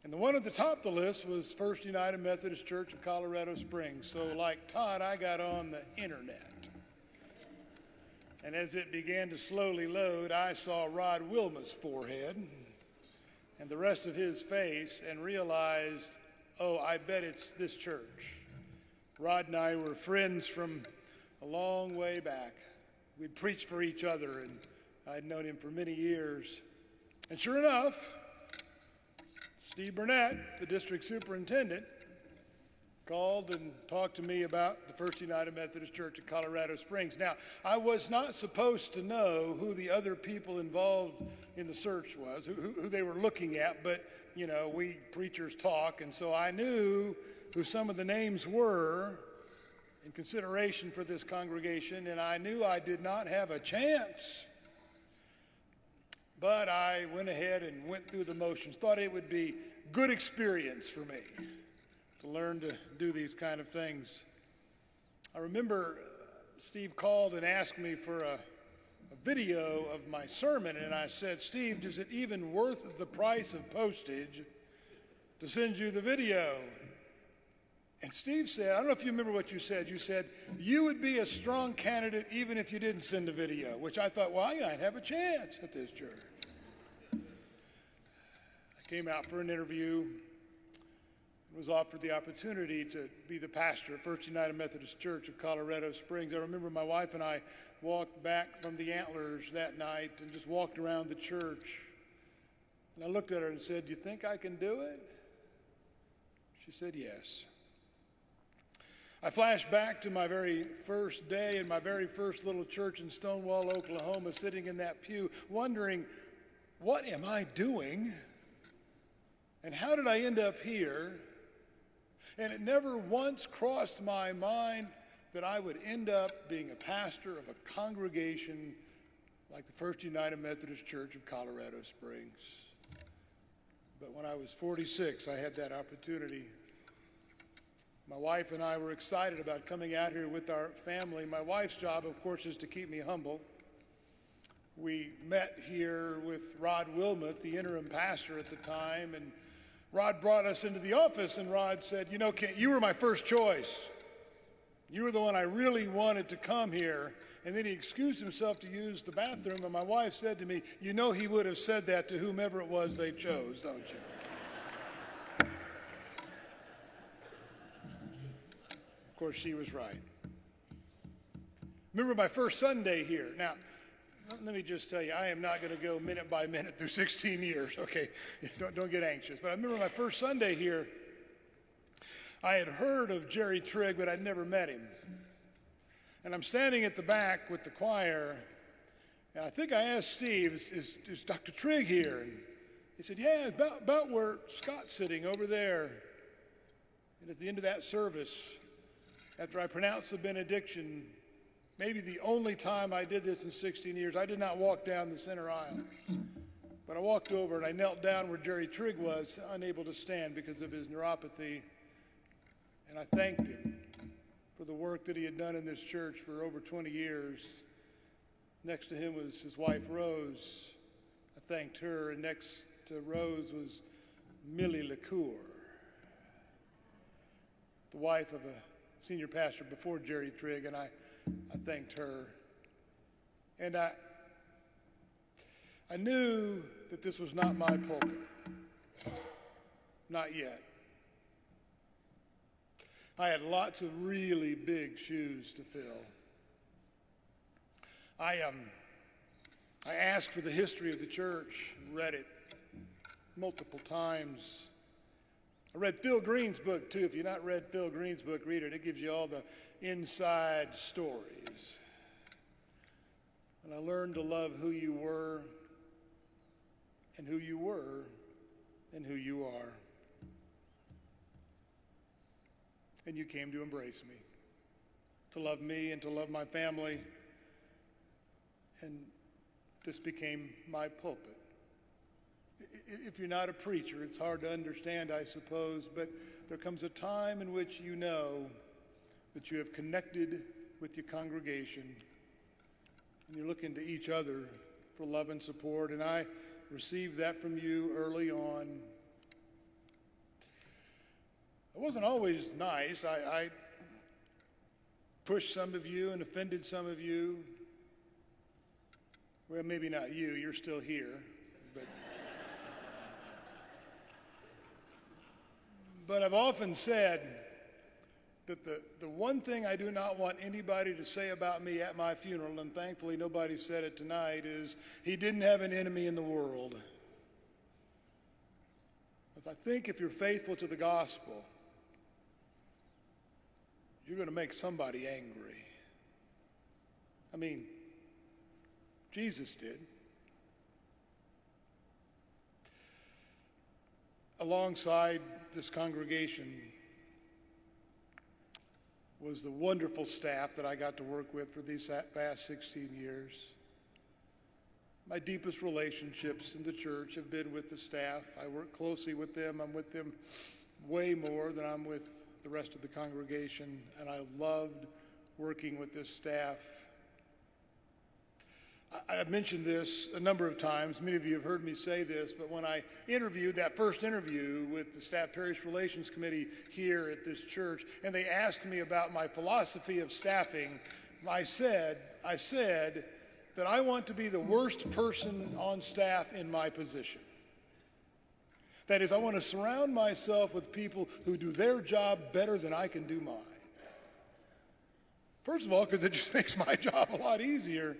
And the one at the top of the list was First United Methodist Church of Colorado Springs. So like Todd, I got on the internet. And as it began to slowly load, I saw Rod Wilma's forehead and the rest of his face and realized, oh, I bet it's this church. Rod and I were friends from a long way back. We'd preached for each other, and I'd known him for many years. And sure enough, Steve Burnett, the district superintendent, called and talked to me about the First United Methodist Church of Colorado Springs. Now, I was not supposed to know who the other people involved in the search was, who they were looking at, but, you know, we preachers talk, and so I knew who some of the names were in consideration for this congregation, and I knew I did not have a chance. But I went ahead and went through the motions, thought it would be good experience for me to learn to do these kind of things. I remember Steve called and asked me for a video of my sermon, and I said, Steve, is it even worth the price of postage to send you the video? And Steve said, I don't know if you remember what you said. You said, you would be a strong candidate even if you didn't send the video, which I thought, well, I might have a chance at this church. I came out for an interview and was offered the opportunity to be the pastor at First United Methodist Church of Colorado Springs. I remember my wife and I walked back from the Antlers that night and just walked around the church. And I looked at her and said, do you think I can do it? She said, yes. I flashed back to my very first day in my very first little church in Stonewall, Oklahoma, sitting in that pew, wondering, what am I doing? And how did I end up here? And it never once crossed my mind that I would end up being a pastor of a congregation like the First United Methodist Church of Colorado Springs. But when I was 46, I had that opportunity. My wife and I were excited about coming out here with our family. My wife's job, of course, is to keep me humble. We met here with Rod Wilmot, the interim pastor at the time, and Rod brought us into the office, and Rod said, you know, Kent, you were my first choice. You were the one I really wanted to come here. And then he excused himself to use the bathroom, and my wife said to me, you know he would have said that to whomever it was they chose, don't you? Of course, she was right. Remember my first Sunday here. Now, let me just tell you, I am not going to go minute by minute through 16 years, okay? Don't get anxious. But I remember my first Sunday here, I had heard of Jerry Trigg, but I'd never met him. And I'm standing at the back with the choir, and I think I asked Steve, is Dr. Trigg here? And he said, yeah, about where Scott's sitting over there. And at the end of that service, after I pronounced the benediction, maybe the only time I did this in 16 years, I did not walk down the center aisle. But I walked over and I knelt down where Jerry Trigg was, unable to stand because of his neuropathy, and I thanked him for the work that he had done in this church for over 20 years. Next to him was his wife, Rose. I thanked her, and next to Rose was Millie LaCour, the wife of a senior pastor before Jerry Trigg, and I thanked her. And I knew that this was not my pulpit. Not yet. I had lots of really big shoes to fill. I asked for the history of the church and read it multiple times. I read Phil Green's book too. If you've not read Phil Green's book, read it. It gives you all the inside stories. And I learned to love who you were and who you were and who you are. And you came to embrace me, to love me and to love my family. And this became my pulpit. If you're not a preacher, it's hard to understand, I suppose, but there comes a time in which you know that you have connected with your congregation, and you're looking to each other for love and support, and I received that from you early on. I wasn't always nice. I pushed some of you and offended some of you. Well, maybe not you, you're still here, but I've often said that the one thing I do not want anybody to say about me at my funeral, and thankfully nobody said it tonight, is he didn't have an enemy in the world. Because I think if you're faithful to the gospel, you're going to make somebody angry. I mean, Jesus did. Alongside this congregation was the wonderful staff that I got to work with for these past 16 years. My deepest relationships in the church have been with the staff. I work closely with them. I'm with them way more than I'm with the rest of the congregation, and I loved working with this staff. I've mentioned this a number of times. Many of you have heard me say this, but when I interviewed that first interview with the Staff Parish Relations Committee here at this church, and they asked me about my philosophy of staffing, I said that I want to be the worst person on staff in my position. That is, I want to surround myself with people who do their job better than I can do mine. First of all, because it just makes my job a lot easier.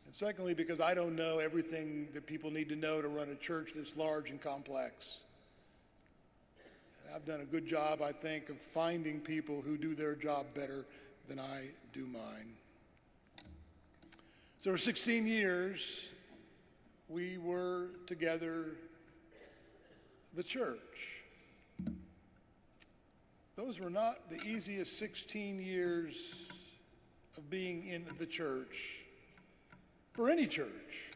And secondly, because I don't know everything that people need to know to run a church this large and complex. And I've done a good job, I think, of finding people who do their job better than I do mine. So for 16 years, we were together, the church. Those were not the easiest 16 years of being in the church. For any church.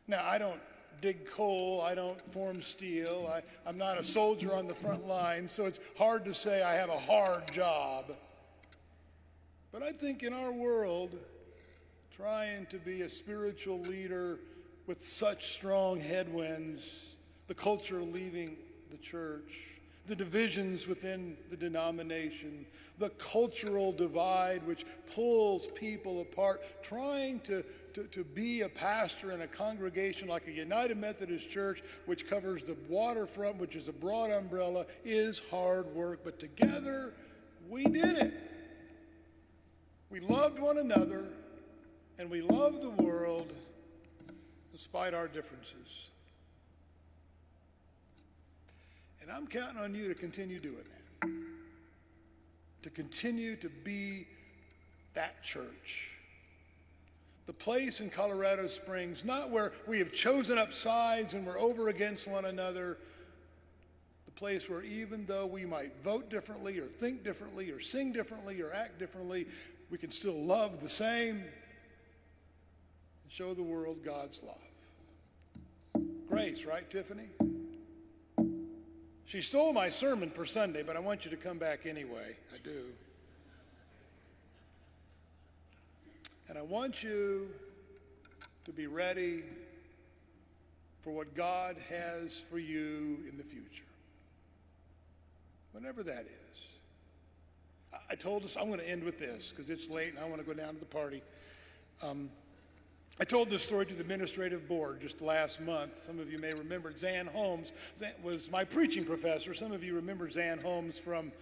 Now, I don't dig coal, I don't form steel, I'm not a soldier on the front line, so it's hard to say I have a hard job. But I think in our world, trying to be a spiritual leader with such strong headwinds, the culture leaving the church, the divisions within the denomination, the cultural divide which pulls people apart, trying to be a pastor in a congregation like a United Methodist Church, which covers the waterfront, which is a broad umbrella, is hard work. But together, we did it. We loved one another, and we loved the world despite our differences. And I'm counting on you to continue doing that, to continue to be that church. The place in Colorado Springs, not where we have chosen up sides and we're over against one another, the place where even though we might vote differently or think differently or sing differently or act differently, we can still love the same and show the world God's love. Grace, right, Tiffany? She stole my sermon for Sunday, but I want you to come back anyway. I do. And I want you to be ready for what God has for you in the future. Whatever that is. I told us, I'm going to end with this because it's late and I want to go down to the party. I told this story to the administrative board just last month. Some of you may remember Zan Holmes was my preaching professor. Some of you remember Zan Holmes from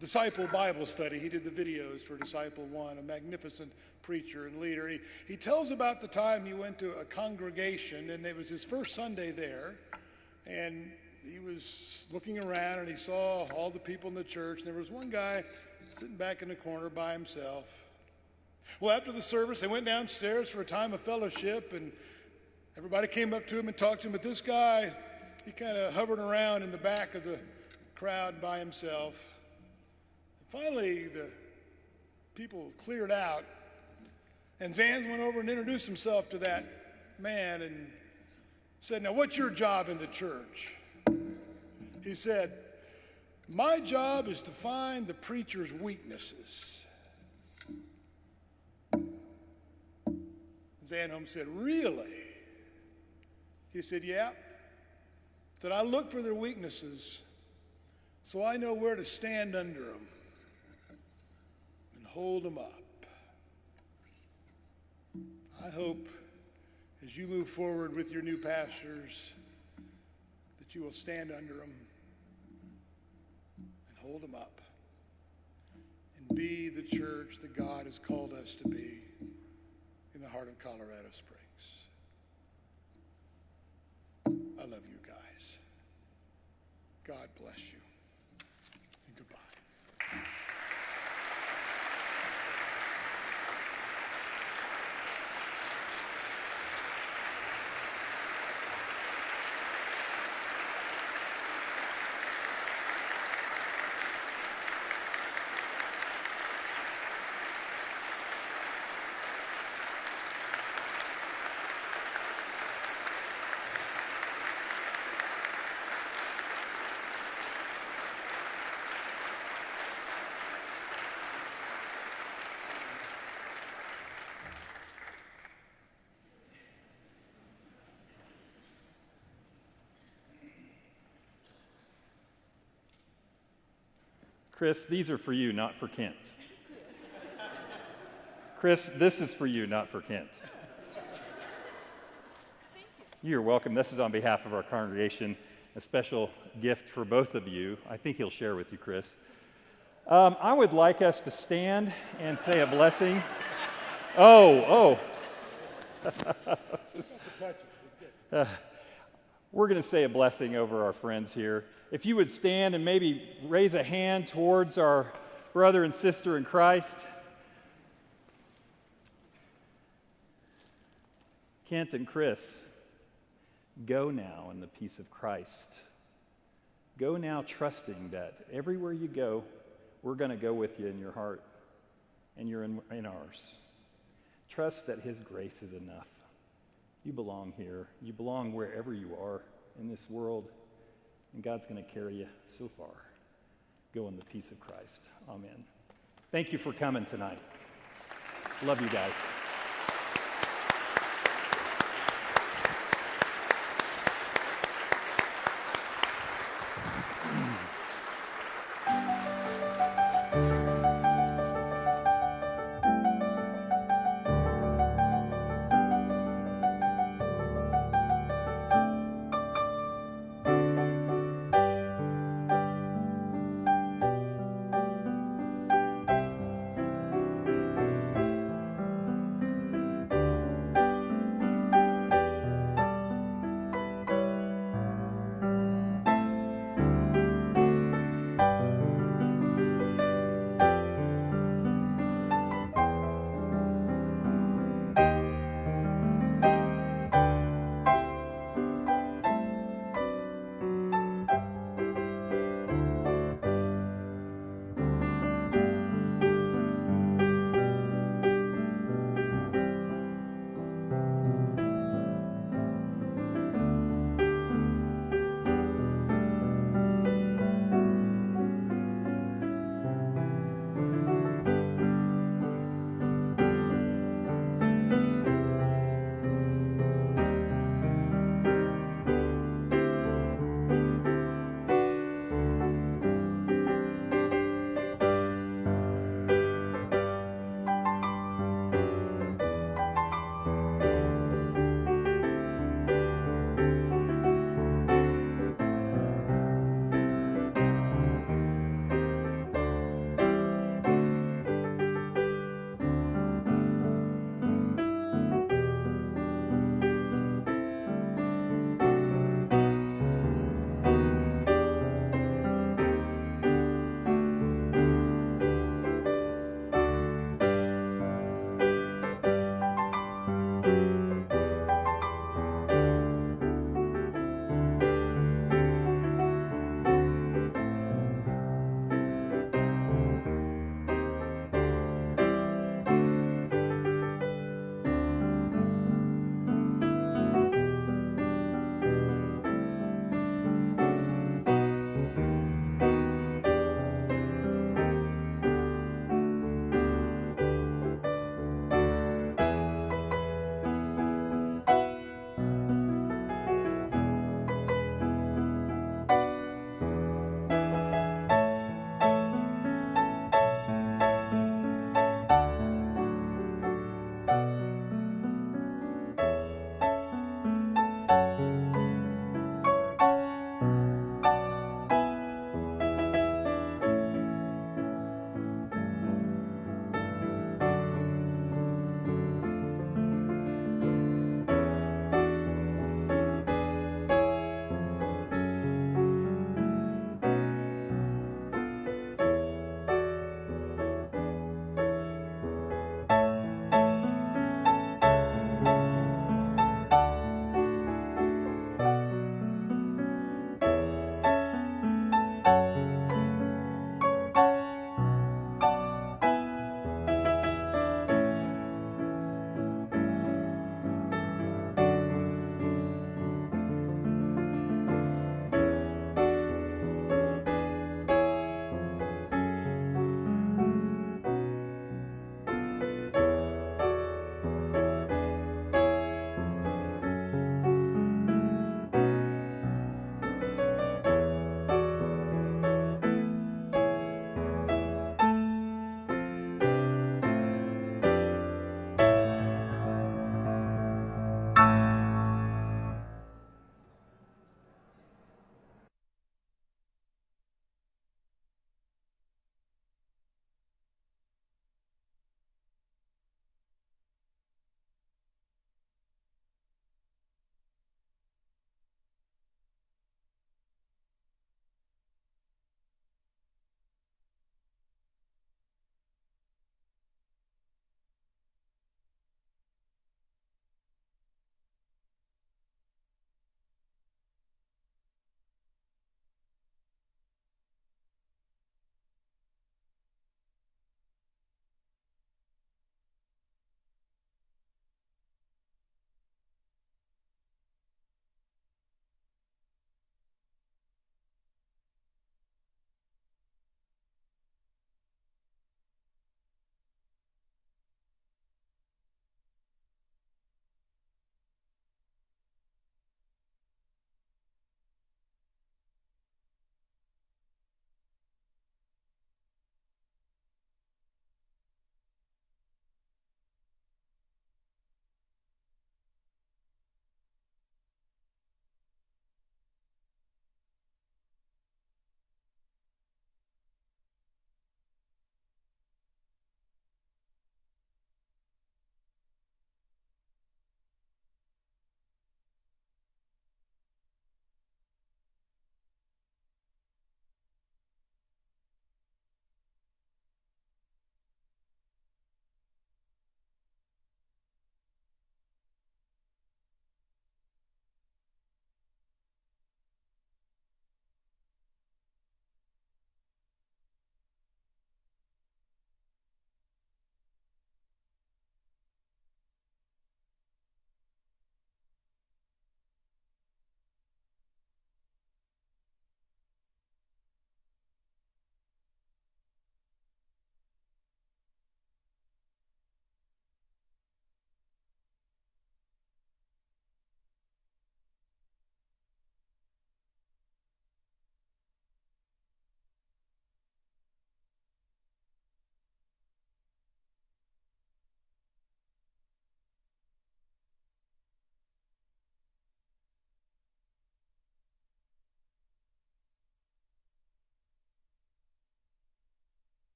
Disciple Bible Study. He did the videos for Disciple One, a magnificent preacher and leader. He tells about the time he went to a congregation, and it was his first Sunday there, and he was looking around, and he saw all the people in the church, and there was one guy sitting back in the corner by himself. Well, after the service, they went downstairs for a time of fellowship, and everybody came up to him and talked to him, but this guy, he kind of hovered around in the back of the crowd by himself. Finally, the people cleared out, and Zan went over and introduced himself to that man and said, "Now, what's your job in the church?" He said, "My job is to find the preacher's weaknesses." Zan Holmes said, "Really?" He said, "Yeah." He said, "I look for their weaknesses so I know where to stand under them and hold them up." I hope as you move forward with your new pastors that you will stand under them and hold them up and be the church that God has called us to be in the heart of Colorado Springs. I love you guys. God bless you. And goodbye.
Chris, these are for you, not for Kent. Chris, this is for you, not for Kent. You're welcome. This is on behalf of our congregation, a special gift for both of you. I think he'll share with you, Chris. I would like us to stand and say a blessing. Oh. We're going to say a blessing over our friends here. If you would stand and maybe raise a hand towards our brother and sister in Christ. Kent and Chris, go now in the peace of Christ. Go now trusting that everywhere you go, we're going to go with you in your heart and you're in ours. Trust that His grace is enough. You belong here. You belong wherever you are in this world. And God's going to carry you so far. Go in the peace of Christ. Amen. Thank you for coming tonight. Love you guys.